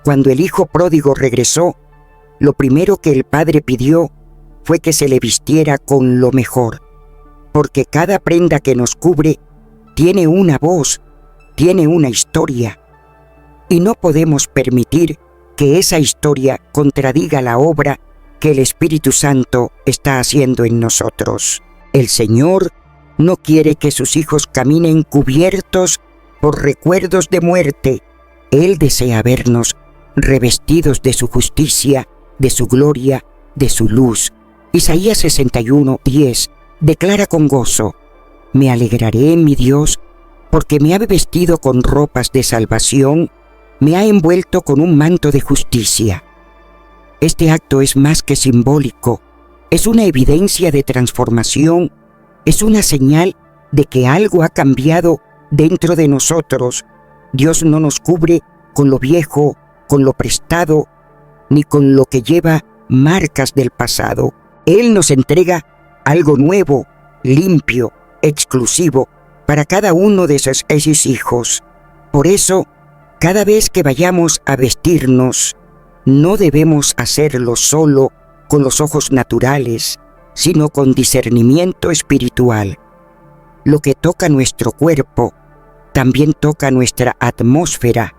Cuando el hijo pródigo regresó, lo primero que el padre pidió fue que se le vistiera con lo mejor, porque cada prenda que nos cubre tiene una voz, tiene una historia, y no podemos permitir que esa historia contradiga la obra que el Espíritu Santo está haciendo en nosotros. El Señor no quiere que sus hijos caminen cubiertos por recuerdos de muerte. Él desea vernos revestidos de su justicia, de su gloria, de su luz. Isaías 61:10 declara con gozo: «Me alegraré en mi Dios, porque me ha vestido con ropas de salvación, me ha envuelto con un manto de justicia». Este acto es más que simbólico, es una evidencia de transformación, es una señal de que algo ha cambiado dentro de nosotros. Dios no nos cubre con lo viejo, con lo prestado, ni con lo que lleva marcas del pasado. Él nos entrega algo nuevo, limpio, exclusivo, para cada uno de esos hijos. Por eso, cada vez que vayamos a vestirnos, no debemos hacerlo solo con los ojos naturales, sino con discernimiento espiritual. Lo que toca nuestro cuerpo, también toca nuestra atmósfera.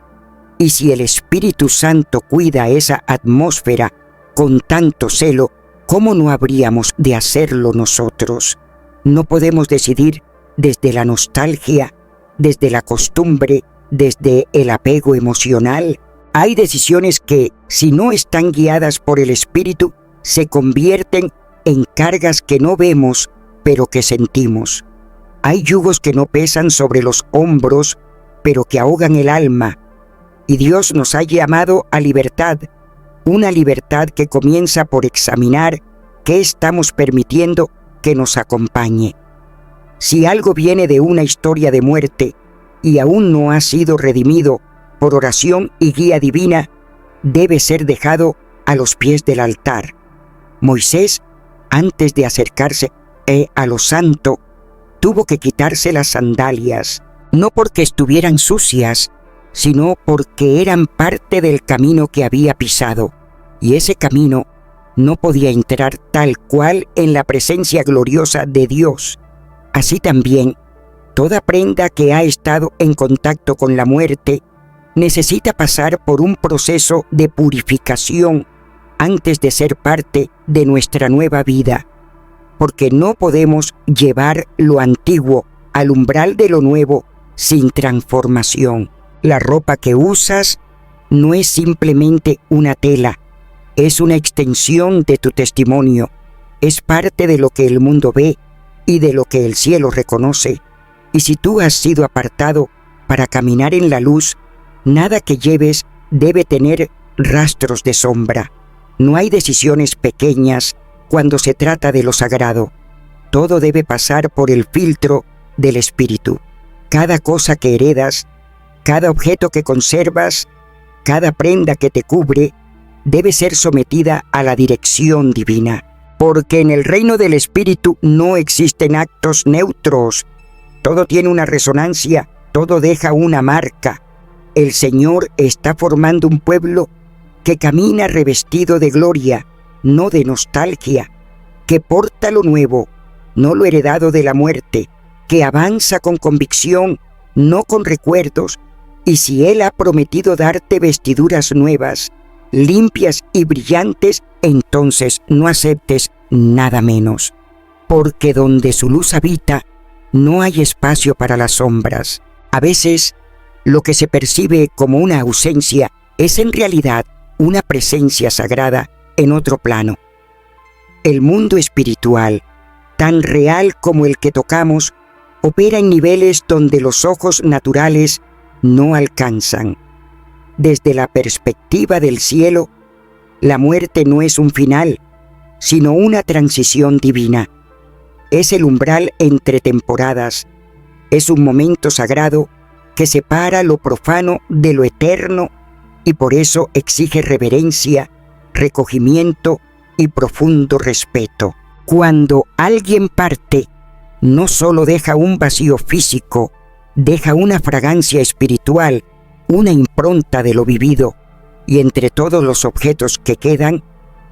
Y si el Espíritu Santo cuida esa atmósfera con tanto celo, ¿cómo no habríamos de hacerlo nosotros? No podemos decidir desde la nostalgia, desde la costumbre, desde el apego emocional. Hay decisiones que, si no están guiadas por el Espíritu, se convierten en cargas que no vemos, pero que sentimos. Hay yugos que no pesan sobre los hombros, pero que ahogan el alma. Y Dios nos ha llamado a libertad, una libertad que comienza por examinar qué estamos permitiendo que nos acompañe. Si algo viene de una historia de muerte y aún no ha sido redimido por oración y guía divina, debe ser dejado a los pies del altar. Moisés, antes de acercarse a lo santo, tuvo que quitarse las sandalias, no porque estuvieran sucias, sino porque eran parte del camino que había pisado, y ese camino no podía entrar tal cual en la presencia gloriosa de Dios. Así también, toda prenda que ha estado en contacto con la muerte necesita pasar por un proceso de purificación antes de ser parte de nuestra nueva vida, porque no podemos llevar lo antiguo al umbral de lo nuevo sin transformación. La ropa que usas no es simplemente una tela, es una extensión de tu testimonio, es parte de lo que el mundo ve y de lo que el cielo reconoce. Y si tú has sido apartado para caminar en la luz, nada que lleves debe tener rastros de sombra. No hay decisiones pequeñas cuando se trata de lo sagrado. Todo debe pasar por el filtro del Espíritu. Cada cosa que heredas, cada objeto que conservas, cada prenda que te cubre, debe ser sometida a la dirección divina. Porque en el reino del Espíritu no existen actos neutros. Todo tiene una resonancia, todo deja una marca. El Señor está formando un pueblo que camina revestido de gloria, no de nostalgia, que porta lo nuevo, no lo heredado de la muerte, que avanza con convicción, no con recuerdos, y si Él ha prometido darte vestiduras nuevas, limpias y brillantes, entonces no aceptes nada menos, porque donde su luz habita, no hay espacio para las sombras. A veces, lo que se percibe como una ausencia es en realidad una presencia sagrada en otro plano. El mundo espiritual, tan real como el que tocamos, opera en niveles donde los ojos naturales no alcanzan. Desde la perspectiva del cielo, la muerte no es un final, sino una transición divina. Es el umbral entre temporadas, es un momento sagrado que separa lo profano de lo eterno y por eso exige reverencia, recogimiento y profundo respeto. Cuando alguien parte, no solo deja un vacío físico, deja una fragancia espiritual, una impronta de lo vivido, y entre todos los objetos que quedan,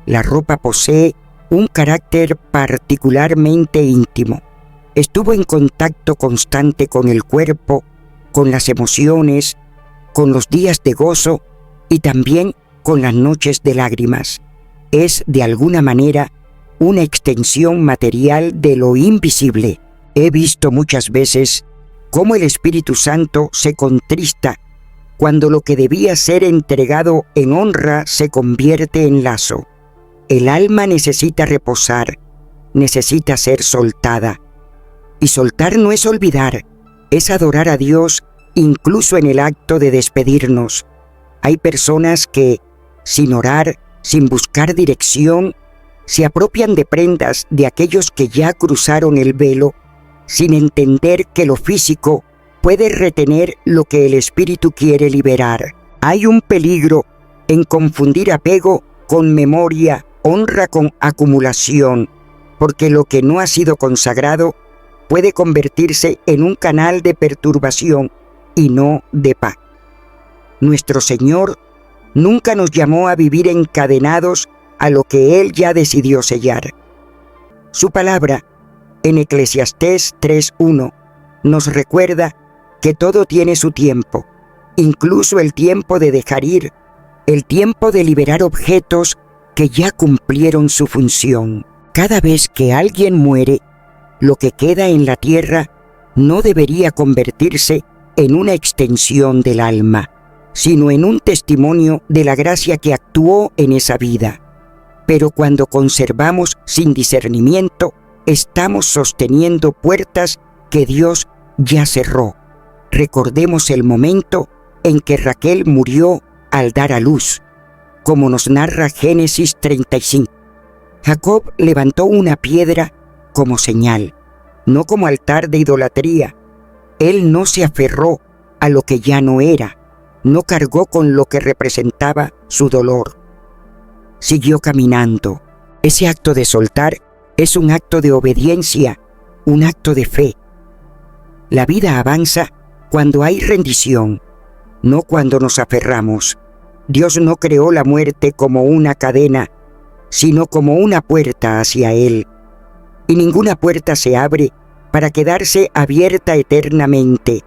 la ropa posee un carácter particularmente íntimo. Estuvo en contacto constante con el cuerpo, con las emociones, con los días de gozo y también con las noches de lágrimas. Es, de alguna manera, una extensión material de lo invisible. He visto muchas veces cómo el Espíritu Santo se contrista cuando lo que debía ser entregado en honra se convierte en lazo. El alma necesita reposar, necesita ser soltada. Y soltar no es olvidar, es adorar a Dios incluso en el acto de despedirnos. Hay personas que, sin orar, sin buscar dirección, se apropian de prendas de aquellos que ya cruzaron el velo, sin entender que lo físico puede retener lo que el espíritu quiere liberar. Hay un peligro en confundir apego con memoria, honra con acumulación, porque lo que no ha sido consagrado puede convertirse en un canal de perturbación y no de paz. Nuestro Señor nunca nos llamó a vivir encadenados a lo que Él ya decidió sellar. Su palabra, en Eclesiastés 3:1, nos recuerda que todo tiene su tiempo, incluso el tiempo de dejar ir, el tiempo de liberar objetos que ya cumplieron su función. Cada vez que alguien muere, lo que queda en la tierra no debería convertirse en una extensión del alma, sino en un testimonio de la gracia que actuó en esa vida. Pero cuando conservamos sin discernimiento, estamos sosteniendo puertas que Dios ya cerró. Recordemos el momento en que Raquel murió al dar a luz, como nos narra Génesis 35. Jacob levantó una piedra como señal, no como altar de idolatría. Él no se aferró a lo que ya no era, no cargó con lo que representaba su dolor. Siguió caminando. Ese acto de soltar es un acto de obediencia, un acto de fe. La vida avanza cuando hay rendición, no cuando nos aferramos. Dios no creó la muerte como una cadena, sino como una puerta hacia Él. Y ninguna puerta se abre para quedarse abierta eternamente.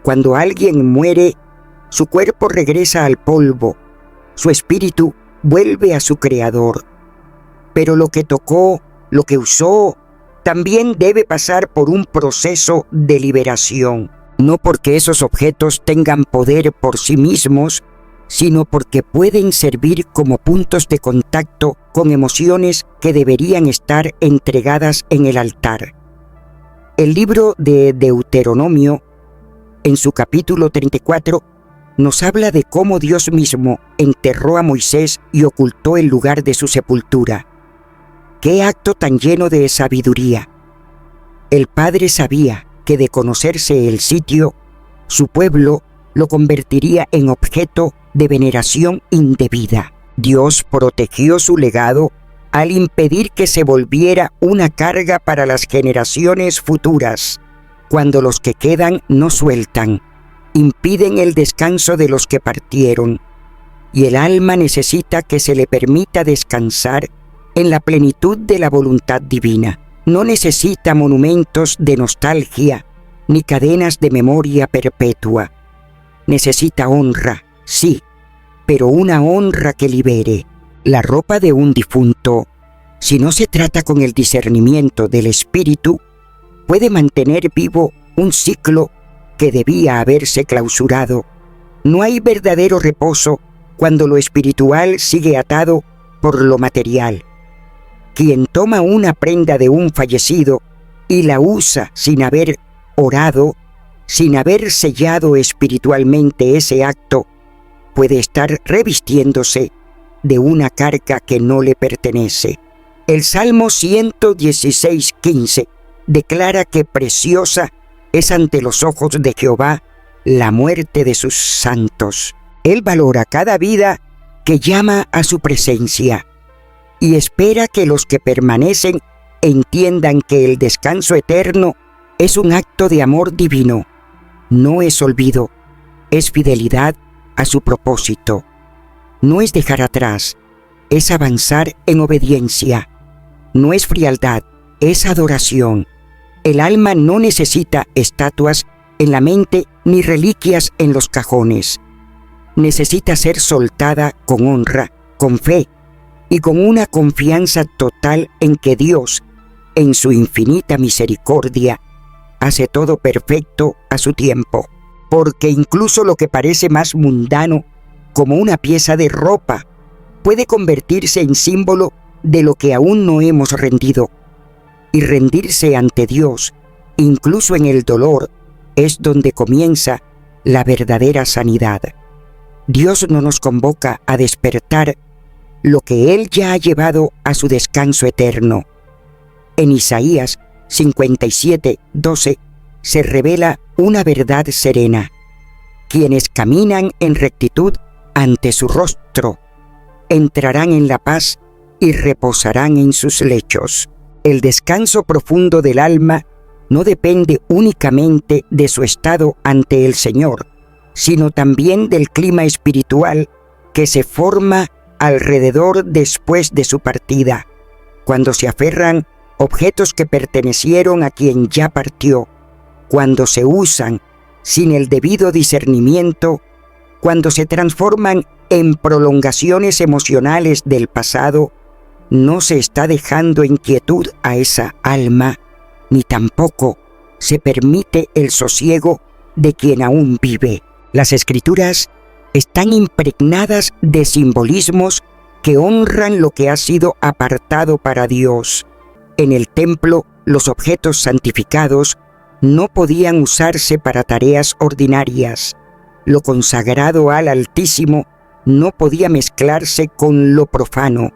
Cuando alguien muere, su cuerpo regresa al polvo, su espíritu vuelve a su Creador. Pero lo que tocó, lo que usó, también debe pasar por un proceso de liberación. No porque esos objetos tengan poder por sí mismos, sino porque pueden servir como puntos de contacto con emociones que deberían estar entregadas en el altar. El libro de Deuteronomio, en su capítulo 34, nos habla de cómo Dios mismo enterró a Moisés y ocultó el lugar de su sepultura. ¡Qué acto tan lleno de sabiduría! El Padre sabía que de conocerse el sitio, su pueblo lo convertiría en objeto de veneración indebida. Dios protegió su legado al impedir que se volviera una carga para las generaciones futuras. Cuando los que quedan no sueltan, impiden el descanso de los que partieron, y el alma necesita que se le permita descansar en la plenitud de la voluntad divina. No necesita monumentos de nostalgia ni cadenas de memoria perpetua. Necesita honra, sí, pero una honra que libere. La ropa de un difunto, si no se trata con el discernimiento del espíritu, puede mantener vivo un ciclo que debía haberse clausurado. No hay verdadero reposo cuando lo espiritual sigue atado por lo material. Quien toma una prenda de un fallecido y la usa sin haber orado, sin haber sellado espiritualmente ese acto, puede estar revistiéndose de una carga que no le pertenece. El Salmo 116:15 declara que preciosa es ante los ojos de Jehová la muerte de sus santos. Él valora cada vida que llama a su presencia y espera que los que permanecen entiendan que el descanso eterno es un acto de amor divino. No es olvido, es fidelidad a su propósito. No es dejar atrás, es avanzar en obediencia. No es frialdad, es adoración. El alma no necesita estatuas en la mente ni reliquias en los cajones. Necesita ser soltada con honra, con fe y con una confianza total en que Dios, en su infinita misericordia, hace todo perfecto a su tiempo. Porque incluso lo que parece más mundano, como una pieza de ropa, puede convertirse en símbolo de lo que aún no hemos rendido. Y rendirse ante Dios, incluso en el dolor, es donde comienza la verdadera sanidad. Dios no nos convoca a despertar lo que Él ya ha llevado a su descanso eterno. En Isaías 57:12 se revela una verdad serena. Quienes caminan en rectitud ante su rostro entrarán en la paz y reposarán en sus lechos. El descanso profundo del alma no depende únicamente de su estado ante el Señor, sino también del clima espiritual que se forma alrededor después de su partida, cuando se aferran objetos que pertenecieron a quien ya partió, cuando se usan sin el debido discernimiento, cuando se transforman en prolongaciones emocionales del pasado. No se está dejando en quietud a esa alma, ni tampoco se permite el sosiego de quien aún vive. Las Escrituras están impregnadas de simbolismos que honran lo que ha sido apartado para Dios. En el templo, los objetos santificados no podían usarse para tareas ordinarias. Lo consagrado al Altísimo no podía mezclarse con lo profano.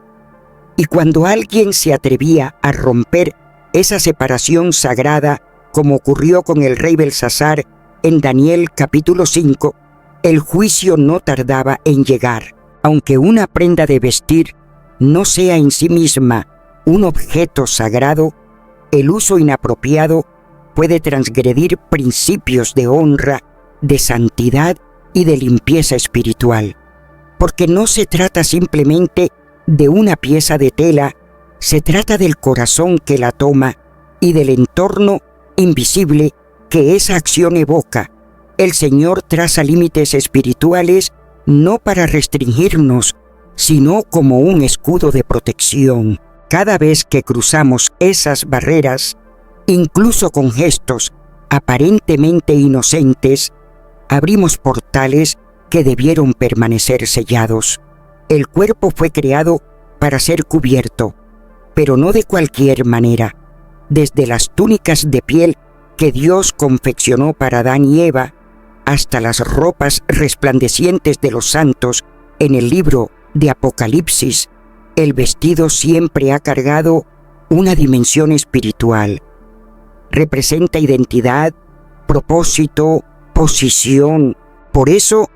Y cuando alguien se atrevía a romper esa separación sagrada, como ocurrió con el rey Belsasar en Daniel capítulo 5, el juicio no tardaba en llegar. Aunque una prenda de vestir no sea en sí misma un objeto sagrado, el uso inapropiado puede transgredir principios de honra, de santidad y de limpieza espiritual. Porque no se trata simplemente de una pieza de tela, se trata del corazón que la toma y del entorno invisible que esa acción evoca. El Señor traza límites espirituales no para restringirnos, sino como un escudo de protección. Cada vez que cruzamos esas barreras, incluso con gestos aparentemente inocentes, abrimos portales que debieron permanecer sellados. El cuerpo fue creado para ser cubierto, pero no de cualquier manera. Desde las túnicas de piel que Dios confeccionó para Adán y Eva, hasta las ropas resplandecientes de los santos en el libro de Apocalipsis, el vestido siempre ha cargado una dimensión espiritual. Representa identidad, propósito, posición. Por eso,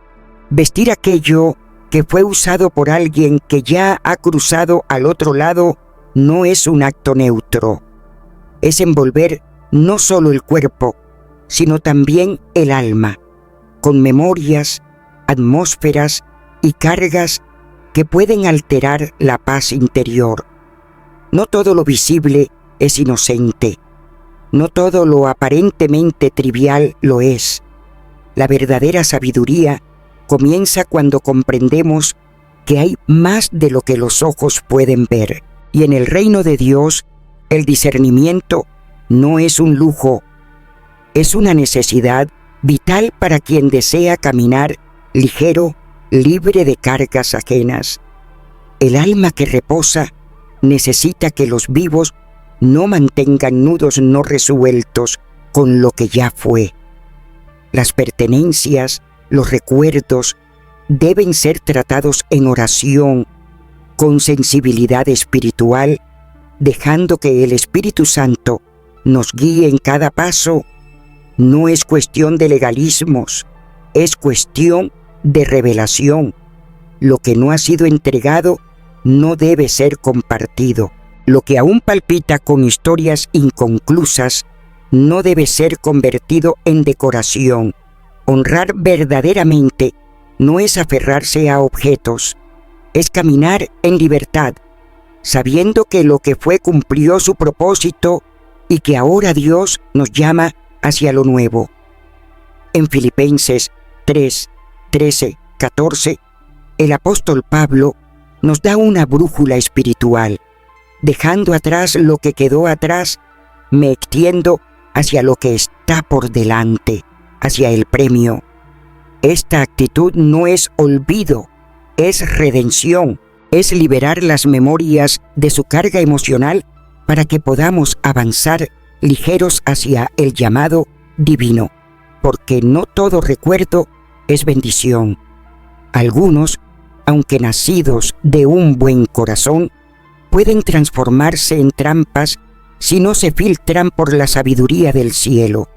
vestir aquello que fue usado por alguien que ya ha cruzado al otro lado no es un acto neutro. Es envolver no solo el cuerpo, sino también el alma, con memorias, atmósferas y cargas que pueden alterar la paz interior. No todo lo visible es inocente. No todo lo aparentemente trivial lo es. La verdadera sabiduría comienza cuando comprendemos que hay más de lo que los ojos pueden ver. Y en el reino de Dios, el discernimiento no es un lujo, es una necesidad vital para quien desea caminar ligero, libre de cargas ajenas. El alma que reposa necesita que los vivos no mantengan nudos no resueltos con lo que ya fue. Las pertenencias, los recuerdos, deben ser tratados en oración, con sensibilidad espiritual, dejando que el Espíritu Santo nos guíe en cada paso. No es cuestión de legalismos, es cuestión de revelación. Lo que no ha sido entregado no debe ser compartido. Lo que aún palpita con historias inconclusas no debe ser convertido en decoración. Honrar verdaderamente no es aferrarse a objetos, es caminar en libertad, sabiendo que lo que fue cumplió su propósito y que ahora Dios nos llama hacia lo nuevo. En Filipenses 3, 13, 14, el apóstol Pablo nos da una brújula espiritual. Dejando atrás lo que quedó atrás, me extiendo hacia lo que está por delante, hacia el premio. Esta actitud no es olvido, es redención, es liberar las memorias de su carga emocional para que podamos avanzar ligeros hacia el llamado divino, porque no todo recuerdo es bendición. Algunos, aunque nacidos de un buen corazón, pueden transformarse en trampas si no se filtran por la sabiduría del cielo.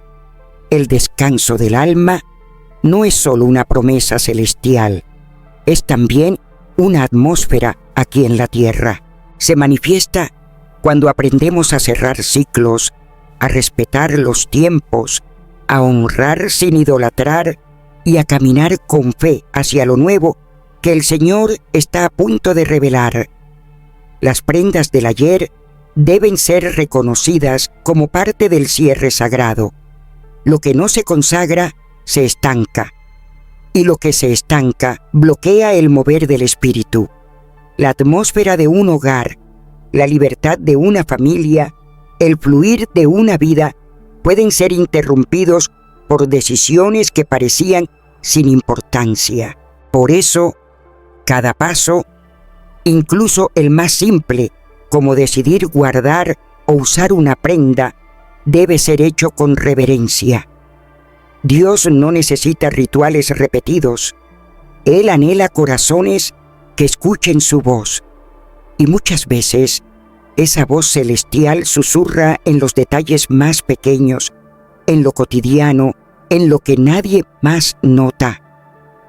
El descanso del alma no es solo una promesa celestial, es también una atmósfera aquí en la tierra. Se manifiesta cuando aprendemos a cerrar ciclos, a respetar los tiempos, a honrar sin idolatrar y a caminar con fe hacia lo nuevo que el Señor está a punto de revelar. Las prendas del ayer deben ser reconocidas como parte del cierre sagrado. Lo que no se consagra se estanca, y lo que se estanca bloquea el mover del espíritu. La atmósfera de un hogar, la libertad de una familia, el fluir de una vida pueden ser interrumpidos por decisiones que parecían sin importancia. Por eso, cada paso, incluso el más simple, como decidir guardar o usar una prenda, debe ser hecho con reverencia. Dios no necesita rituales repetidos. Él anhela corazones que escuchen su voz. Y muchas veces esa voz celestial susurra en los detalles más pequeños, en lo cotidiano, en lo que nadie más nota,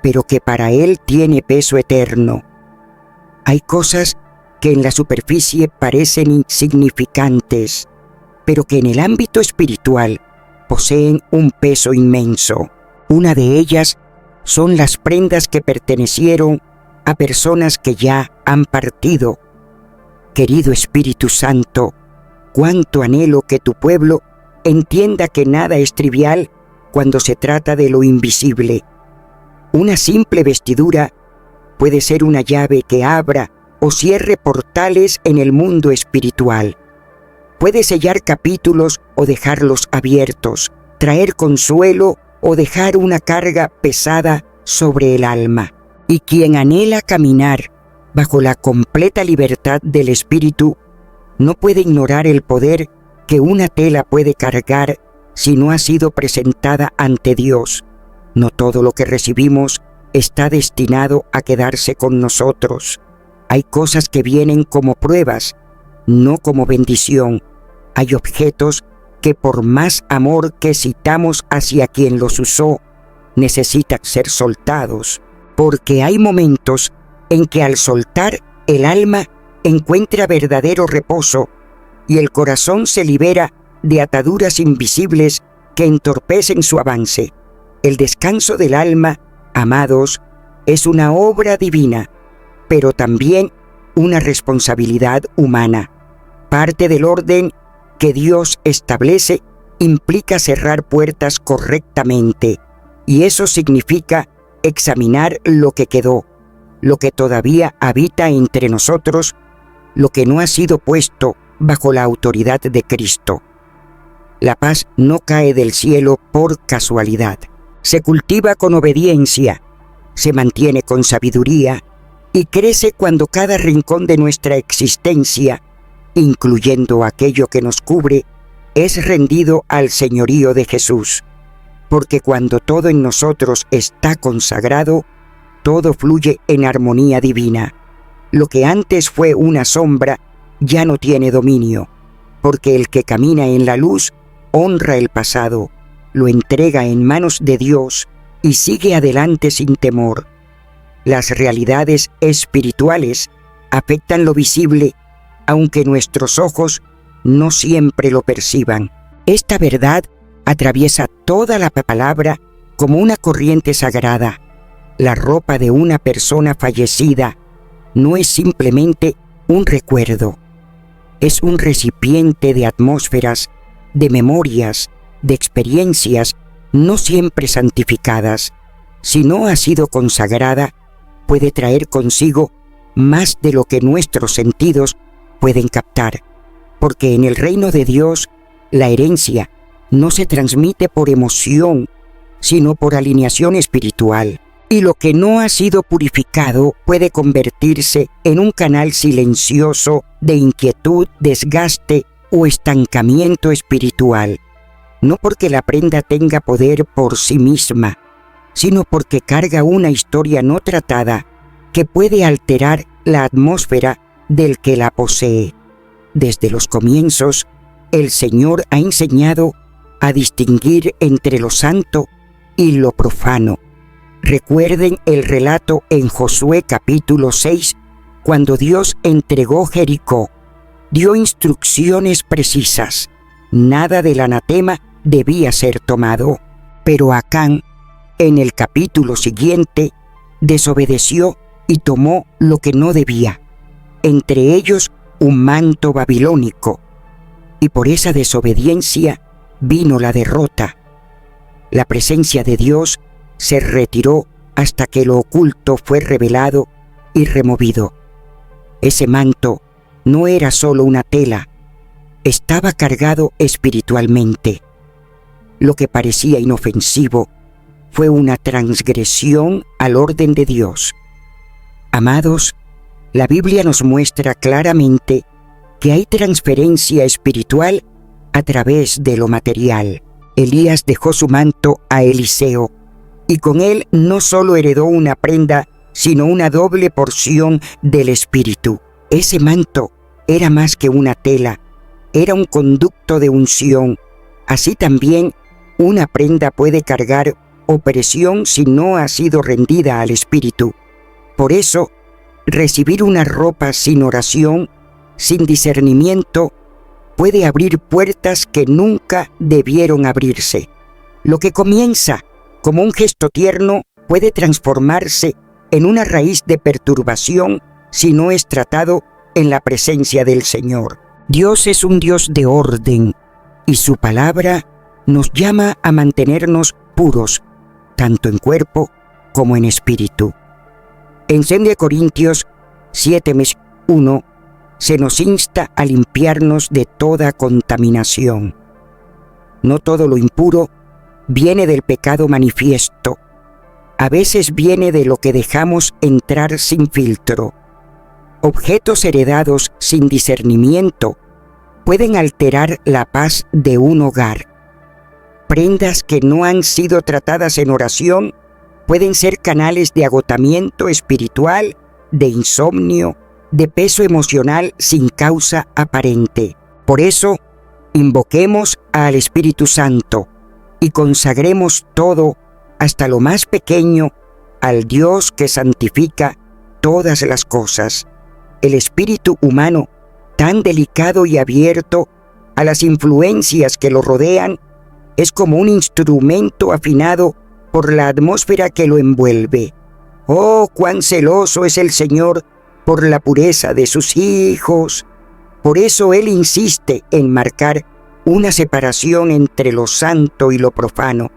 pero que para Él tiene peso eterno. Hay cosas que en la superficie parecen insignificantes, pero que en el ámbito espiritual poseen un peso inmenso. Una de ellas son las prendas que pertenecieron a personas que ya han partido. Querido Espíritu Santo, cuánto anhelo que tu pueblo entienda que nada es trivial cuando se trata de lo invisible. Una simple vestidura puede ser una llave que abra o cierre portales en el mundo espiritual. Puede sellar capítulos o dejarlos abiertos, traer consuelo o dejar una carga pesada sobre el alma. Y quien anhela caminar bajo la completa libertad del Espíritu no puede ignorar el poder que una tela puede cargar si no ha sido presentada ante Dios. No todo lo que recibimos está destinado a quedarse con nosotros. Hay cosas que vienen como pruebas, no como bendición. Hay objetos que por más amor que citamos hacia quien los usó, necesitan ser soltados, porque hay momentos en que al soltar el alma encuentra verdadero reposo y el corazón se libera de ataduras invisibles que entorpecen su avance. El descanso del alma, amados, es una obra divina, pero también una responsabilidad humana. Parte del orden que Dios establece implica cerrar puertas correctamente, y eso significa examinar lo que quedó, lo que todavía habita entre nosotros, lo que no ha sido puesto bajo la autoridad de Cristo. La paz no cae del cielo por casualidad. Se cultiva con obediencia, se mantiene con sabiduría y crece cuando cada rincón de nuestra existencia, incluyendo aquello que nos cubre, es rendido al señorío de Jesús. Porque cuando todo en nosotros está consagrado, todo fluye en armonía divina. Lo que antes fue una sombra ya no tiene dominio, porque el que camina en la luz honra el pasado, lo entrega en manos de Dios y sigue adelante sin temor. Las realidades espirituales afectan lo visible, aunque nuestros ojos no siempre lo perciban. Esta verdad atraviesa toda la palabra como una corriente sagrada. La ropa de una persona fallecida no es simplemente un recuerdo. Es un recipiente de atmósferas, de memorias, de experiencias no siempre santificadas. Si no ha sido consagrada, puede traer consigo más de lo que nuestros sentidos pueden captar, porque en el reino de Dios la herencia no se transmite por emoción, sino por alineación espiritual. Y lo que no ha sido purificado puede convertirse en un canal silencioso de inquietud, desgaste o estancamiento espiritual. No porque la prenda tenga poder por sí misma, sino porque carga una historia no tratada que puede alterar la atmósfera del que la posee. Desde los comienzos, el Señor ha enseñado a distinguir entre lo santo y lo profano. Recuerden el relato en Josué capítulo 6, cuando Dios entregó Jericó. Dio instrucciones precisas. Nada del anatema debía ser tomado. Pero Acán, en el capítulo siguiente, desobedeció y tomó lo que no debía, entre ellos un manto babilónico. Y por esa desobediencia vino la derrota. La presencia de Dios se retiró hasta que lo oculto fue revelado y removido. Ese manto no era solo una tela, estaba cargado espiritualmente. Lo que parecía inofensivo fue una transgresión al orden de Dios. Amados, la Biblia nos muestra claramente que hay transferencia espiritual a través de lo material. Elías dejó su manto a Eliseo, y con él no solo heredó una prenda, sino una doble porción del Espíritu. Ese manto era más que una tela, era un conducto de unción. Así también una prenda puede cargar opresión si no ha sido rendida al Espíritu. Por eso, recibir una ropa sin oración, sin discernimiento, puede abrir puertas que nunca debieron abrirse. Lo que comienza como un gesto tierno puede transformarse en una raíz de perturbación si no es tratado en la presencia del Señor. Dios es un Dios de orden y su palabra nos llama a mantenernos puros, tanto en cuerpo como en espíritu. En 2 Corintios 7:1 se nos insta a limpiarnos de toda contaminación. No todo lo impuro viene del pecado manifiesto. A veces viene de lo que dejamos entrar sin filtro. Objetos heredados sin discernimiento pueden alterar la paz de un hogar. Prendas que no han sido tratadas en oración pueden ser canales de agotamiento espiritual, de insomnio, de peso emocional sin causa aparente. Por eso, invoquemos al Espíritu Santo y consagremos todo, hasta lo más pequeño, al Dios que santifica todas las cosas. El espíritu humano, tan delicado y abierto a las influencias que lo rodean, es como un instrumento afinado por la atmósfera que lo envuelve. ¡Oh, cuán celoso es el Señor por la pureza de sus hijos! Por eso Él insiste en marcar una separación entre lo santo y lo profano,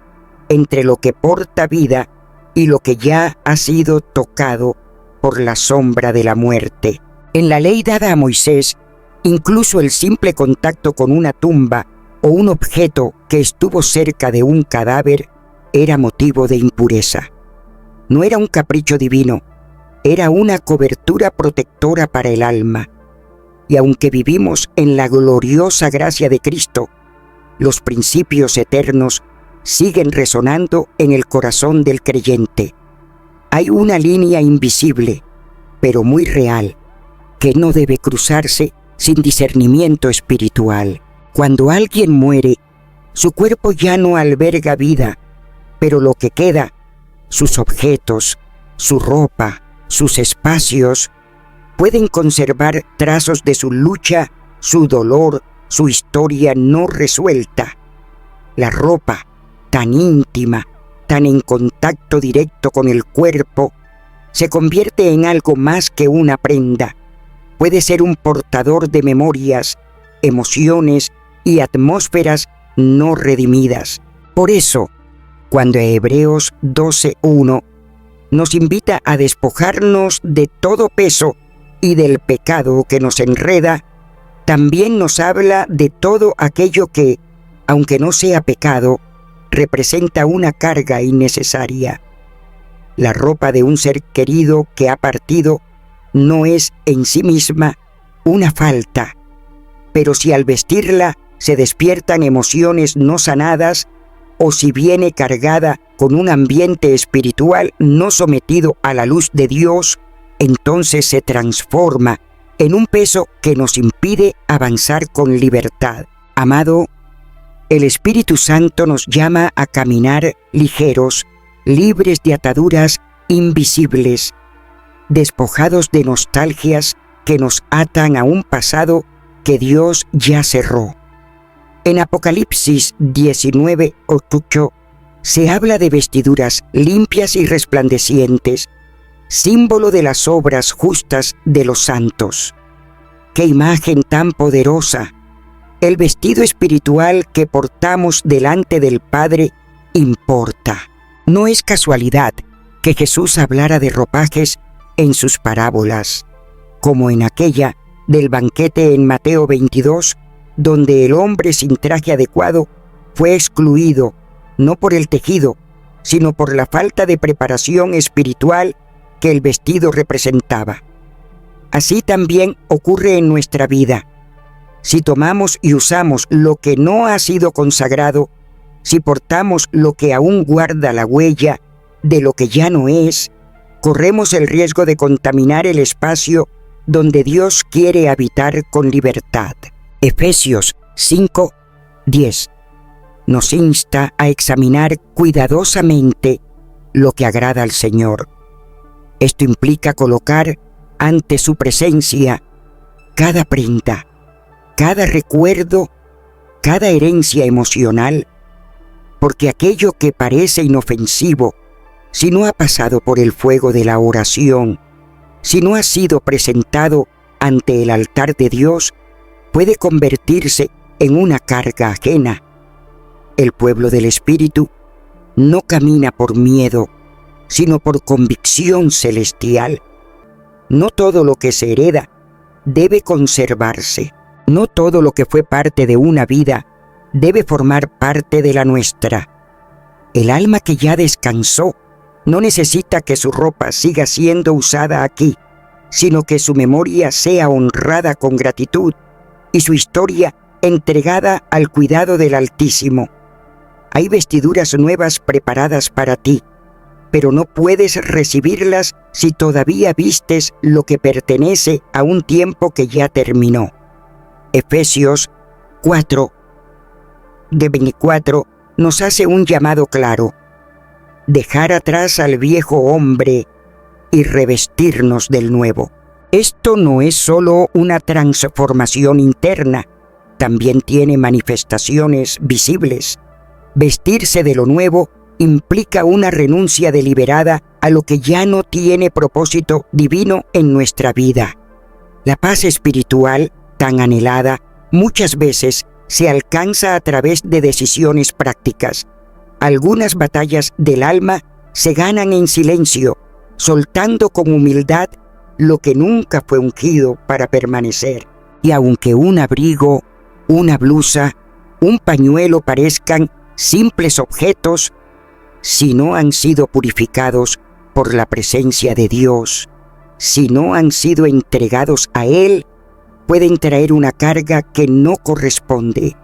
entre lo que porta vida y lo que ya ha sido tocado por la sombra de la muerte. En la ley dada a Moisés, incluso el simple contacto con una tumba o un objeto que estuvo cerca de un cadáver era motivo de impureza. No era un capricho divino, era una cobertura protectora para el alma. Y aunque vivimos en la gloriosa gracia de Cristo, los principios eternos siguen resonando en el corazón del creyente. Hay una línea invisible, pero muy real, que no debe cruzarse sin discernimiento espiritual. Cuando alguien muere, su cuerpo ya no alberga vida, pero lo que queda, sus objetos, su ropa, sus espacios, pueden conservar trazos de su lucha, su dolor, su historia no resuelta. La ropa, tan íntima, tan en contacto directo con el cuerpo, se convierte en algo más que una prenda. Puede ser un portador de memorias, emociones y atmósferas no redimidas. Por eso, cuando Hebreos 12:1 nos invita a despojarnos de todo peso y del pecado que nos enreda, también nos habla de todo aquello que, aunque no sea pecado, representa una carga innecesaria. La ropa de un ser querido que ha partido no es en sí misma una falta, pero si al vestirla se despiertan emociones no sanadas, o si viene cargada con un ambiente espiritual no sometido a la luz de Dios, entonces se transforma en un peso que nos impide avanzar con libertad. Amado, el Espíritu Santo nos llama a caminar ligeros, libres de ataduras invisibles, despojados de nostalgias que nos atan a un pasado que Dios ya cerró. En Apocalipsis 19:8 se habla de vestiduras limpias y resplandecientes, símbolo de las obras justas de los santos. ¡Qué imagen tan poderosa! El vestido espiritual que portamos delante del Padre importa. No es casualidad que Jesús hablara de ropajes en sus parábolas, como en aquella del banquete en Mateo 22, donde el hombre sin traje adecuado fue excluido, no por el tejido, sino por la falta de preparación espiritual que el vestido representaba. Así también ocurre en nuestra vida. si tomamos y usamos lo que no ha sido consagrado, si portamos lo que aún guarda la huella de lo que ya no es, corremos el riesgo de contaminar el espacio donde Dios quiere habitar con libertad. Efesios 5:10 nos insta a examinar cuidadosamente lo que agrada al Señor. Esto implica colocar ante su presencia cada prenda, cada recuerdo, cada herencia emocional, porque aquello que parece inofensivo, si no ha pasado por el fuego de la oración, si no ha sido presentado ante el altar de Dios, puede convertirse en una carga ajena. El pueblo del Espíritu no camina por miedo, sino por convicción celestial. No todo lo que se hereda debe conservarse. No todo lo que fue parte de una vida debe formar parte de la nuestra. El alma que ya descansó no necesita que su ropa siga siendo usada aquí, sino que su memoria sea honrada con gratitud y su historia entregada al cuidado del Altísimo. Hay vestiduras nuevas preparadas para ti, pero no puedes recibirlas si todavía vistes lo que pertenece a un tiempo que ya terminó. Efesios 4, de 24, nos hace un llamado claro: dejar atrás al viejo hombre y revestirnos del nuevo. Esto no es solo una transformación interna, también tiene manifestaciones visibles. Vestirse de lo nuevo implica una renuncia deliberada a lo que ya no tiene propósito divino en nuestra vida. La paz espiritual, tan anhelada, muchas veces se alcanza a través de decisiones prácticas. Algunas batallas del alma se ganan en silencio, soltando con humildad lo que nunca fue ungido para permanecer. Y aunque un abrigo, una blusa, un pañuelo parezcan simples objetos, si no han sido purificados por la presencia de Dios, si no han sido entregados a Él, pueden traer una carga que no corresponde.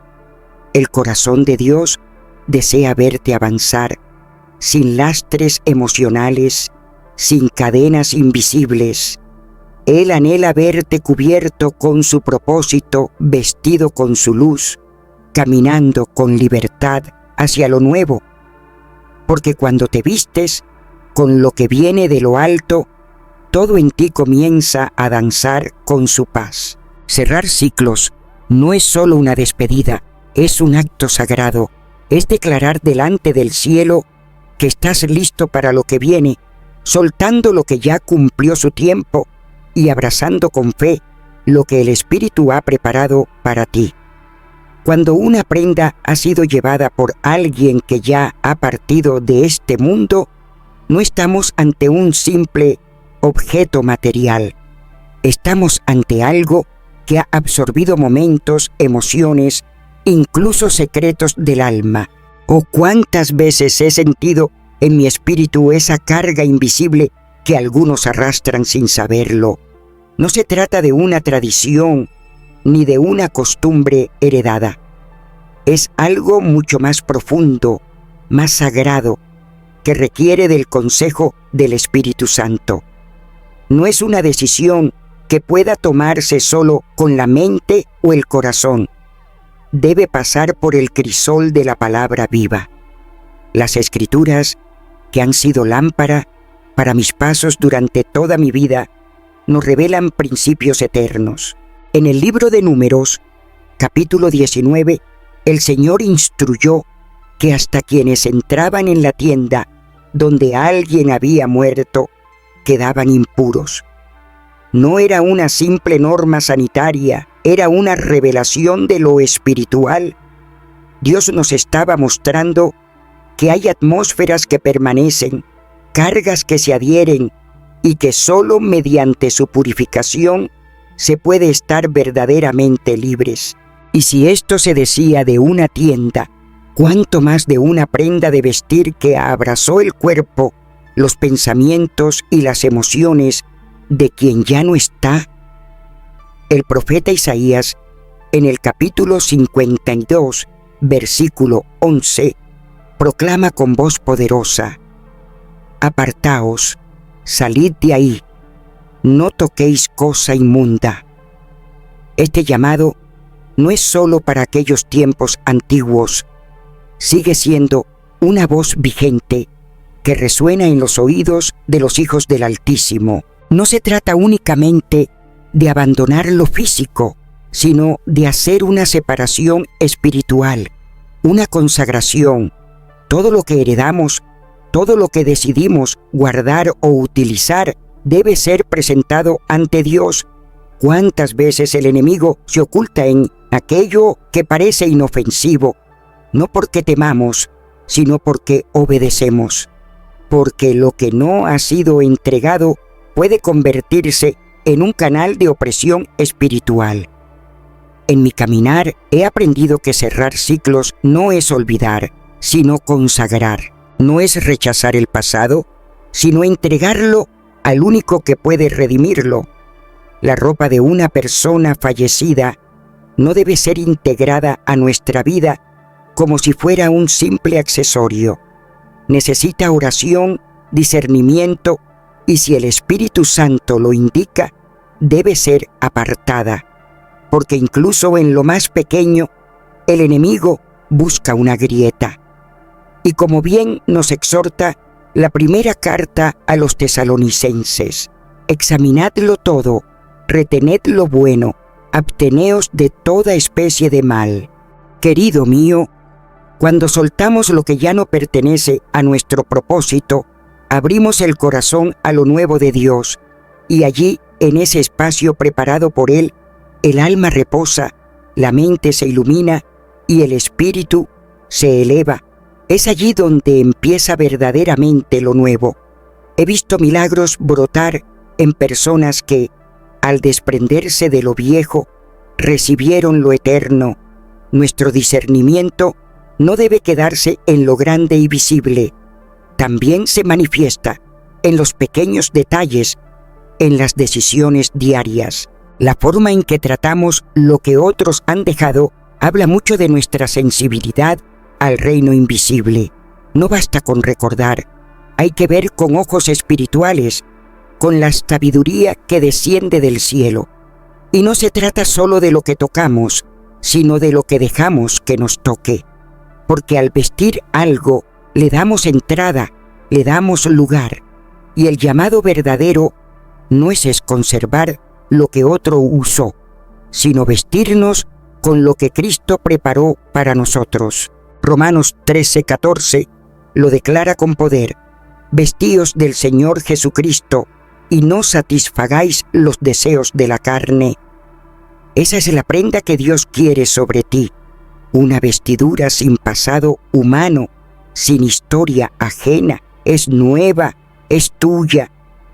El corazón de Dios desea verte avanzar, sin lastres emocionales, sin cadenas invisibles. Él anhela verte cubierto con su propósito, vestido con su luz, caminando con libertad hacia lo nuevo. Porque cuando te vistes con lo que viene de lo alto, todo en ti comienza a danzar con su paz. Cerrar ciclos no es solo una despedida, es un acto sagrado. Es declarar delante del cielo que estás listo para lo que viene, soltando lo que ya cumplió su tiempo y abrazando con fe lo que el Espíritu ha preparado para ti. Cuando una prenda ha sido llevada por alguien que ya ha partido de este mundo, no estamos ante un simple objeto material. Estamos ante algo que ha absorbido momentos, emociones, incluso secretos del alma. Oh, cuántas veces he sentido en mi espíritu esa carga invisible que algunos arrastran sin saberlo. No se trata de una tradición ni de una costumbre heredada. Es algo mucho más profundo, más sagrado, que requiere del consejo del Espíritu Santo. No es una decisión que pueda tomarse solo con la mente o el corazón. Debe pasar por el crisol de la palabra viva. Las Escrituras, que han sido lámpara para mis pasos durante toda mi vida, nos revelan principios eternos. En el libro de Números, capítulo 19, el Señor instruyó que hasta quienes entraban en la tienda donde alguien había muerto quedaban impuros. No era una simple norma sanitaria, era una revelación de lo espiritual. Dios nos estaba mostrando que hay atmósferas que permanecen, cargas que se adhieren y que solo mediante su purificación se puede estar verdaderamente libres. Y si esto se decía de una tienda, ¿cuánto más de una prenda de vestir que abrazó el cuerpo, los pensamientos y las emociones de quien ya no está? El profeta Isaías en el capítulo 52, versículo 11, proclama con voz poderosa: «Apartaos, salid de ahí, no toquéis cosa inmunda». Este llamado no es solo para aquellos tiempos antiguos, sigue siendo una voz vigente que resuena en los oídos de los hijos del Altísimo. No se trata únicamente de abandonar lo físico, sino de hacer una separación espiritual, una consagración. Todo lo que heredamos, todo lo que decidimos guardar o utilizar, debe ser presentado ante Dios. ¿Cuántas veces el enemigo se oculta en aquello que parece inofensivo? No porque temamos, sino porque obedecemos. Porque lo que no ha sido entregado puede convertirse en un canal de opresión espiritual. En mi caminar he aprendido que cerrar ciclos no es olvidar, sino consagrar. No es rechazar el pasado, sino entregarlo al único que puede redimirlo. La ropa de una persona fallecida no debe ser integrada a nuestra vida como si fuera un simple accesorio. Necesita oración, discernimiento, y si el Espíritu Santo lo indica, debe ser apartada, porque incluso en lo más pequeño, el enemigo busca una grieta. Y como bien nos exhorta la primera carta a los tesalonicenses: examinadlo todo, retened lo bueno, absteneos de toda especie de mal. Querido mío, cuando soltamos lo que ya no pertenece a nuestro propósito, abrimos el corazón a lo nuevo de Dios, y allí, en ese espacio preparado por Él, el alma reposa, la mente se ilumina y el espíritu se eleva. Es allí donde empieza verdaderamente lo nuevo. He visto milagros brotar en personas que, al desprenderse de lo viejo, recibieron lo eterno. Nuestro discernimiento no debe quedarse en lo grande y visible. También se manifiesta en los pequeños detalles, en las decisiones diarias. La forma en que tratamos lo que otros han dejado habla mucho de nuestra sensibilidad al reino invisible. No basta con recordar, hay que ver con ojos espirituales, con la sabiduría que desciende del cielo. Y no se trata solo de lo que tocamos, sino de lo que dejamos que nos toque. Porque al vestir algo, le damos entrada, le damos lugar. Y el llamado verdadero no es conservar lo que otro usó, sino vestirnos con lo que Cristo preparó para nosotros. Romanos 13:14 lo declara con poder: vestíos del Señor Jesucristo y no satisfagáis los deseos de la carne. Esa es la prenda que Dios quiere sobre ti, una vestidura sin pasado humano, sin historia ajena, es nueva, es tuya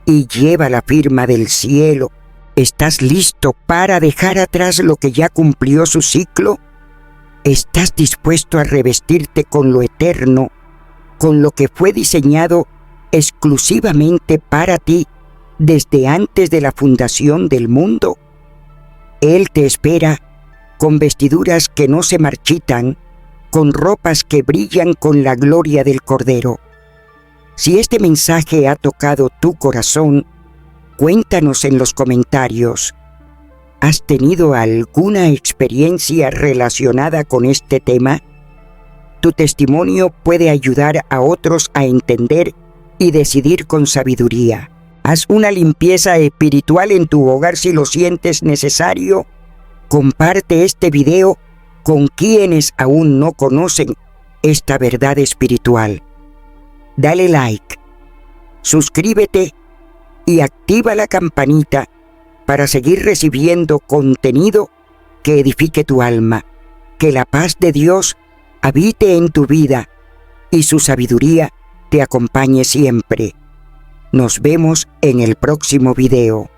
y lleva la firma del cielo. ¿Estás listo para dejar atrás lo que ya cumplió su ciclo? ¿Estás dispuesto a revestirte con lo eterno, con lo que fue diseñado exclusivamente para ti desde antes de la fundación del mundo? Él te espera con vestiduras que no se marchitan, con ropas que brillan con la gloria del Cordero. Si este mensaje ha tocado tu corazón, cuéntanos en los comentarios. ¿Has tenido alguna experiencia relacionada con este tema? Tu testimonio puede ayudar a otros a entender y decidir con sabiduría. Haz una limpieza espiritual en tu hogar si lo sientes necesario. Comparte este video con quienes aún no conocen esta verdad espiritual. Dale like, suscríbete y activa la campanita para seguir recibiendo contenido que edifique tu alma. Que la paz de Dios habite en tu vida y su sabiduría te acompañe siempre. Nos vemos en el próximo video.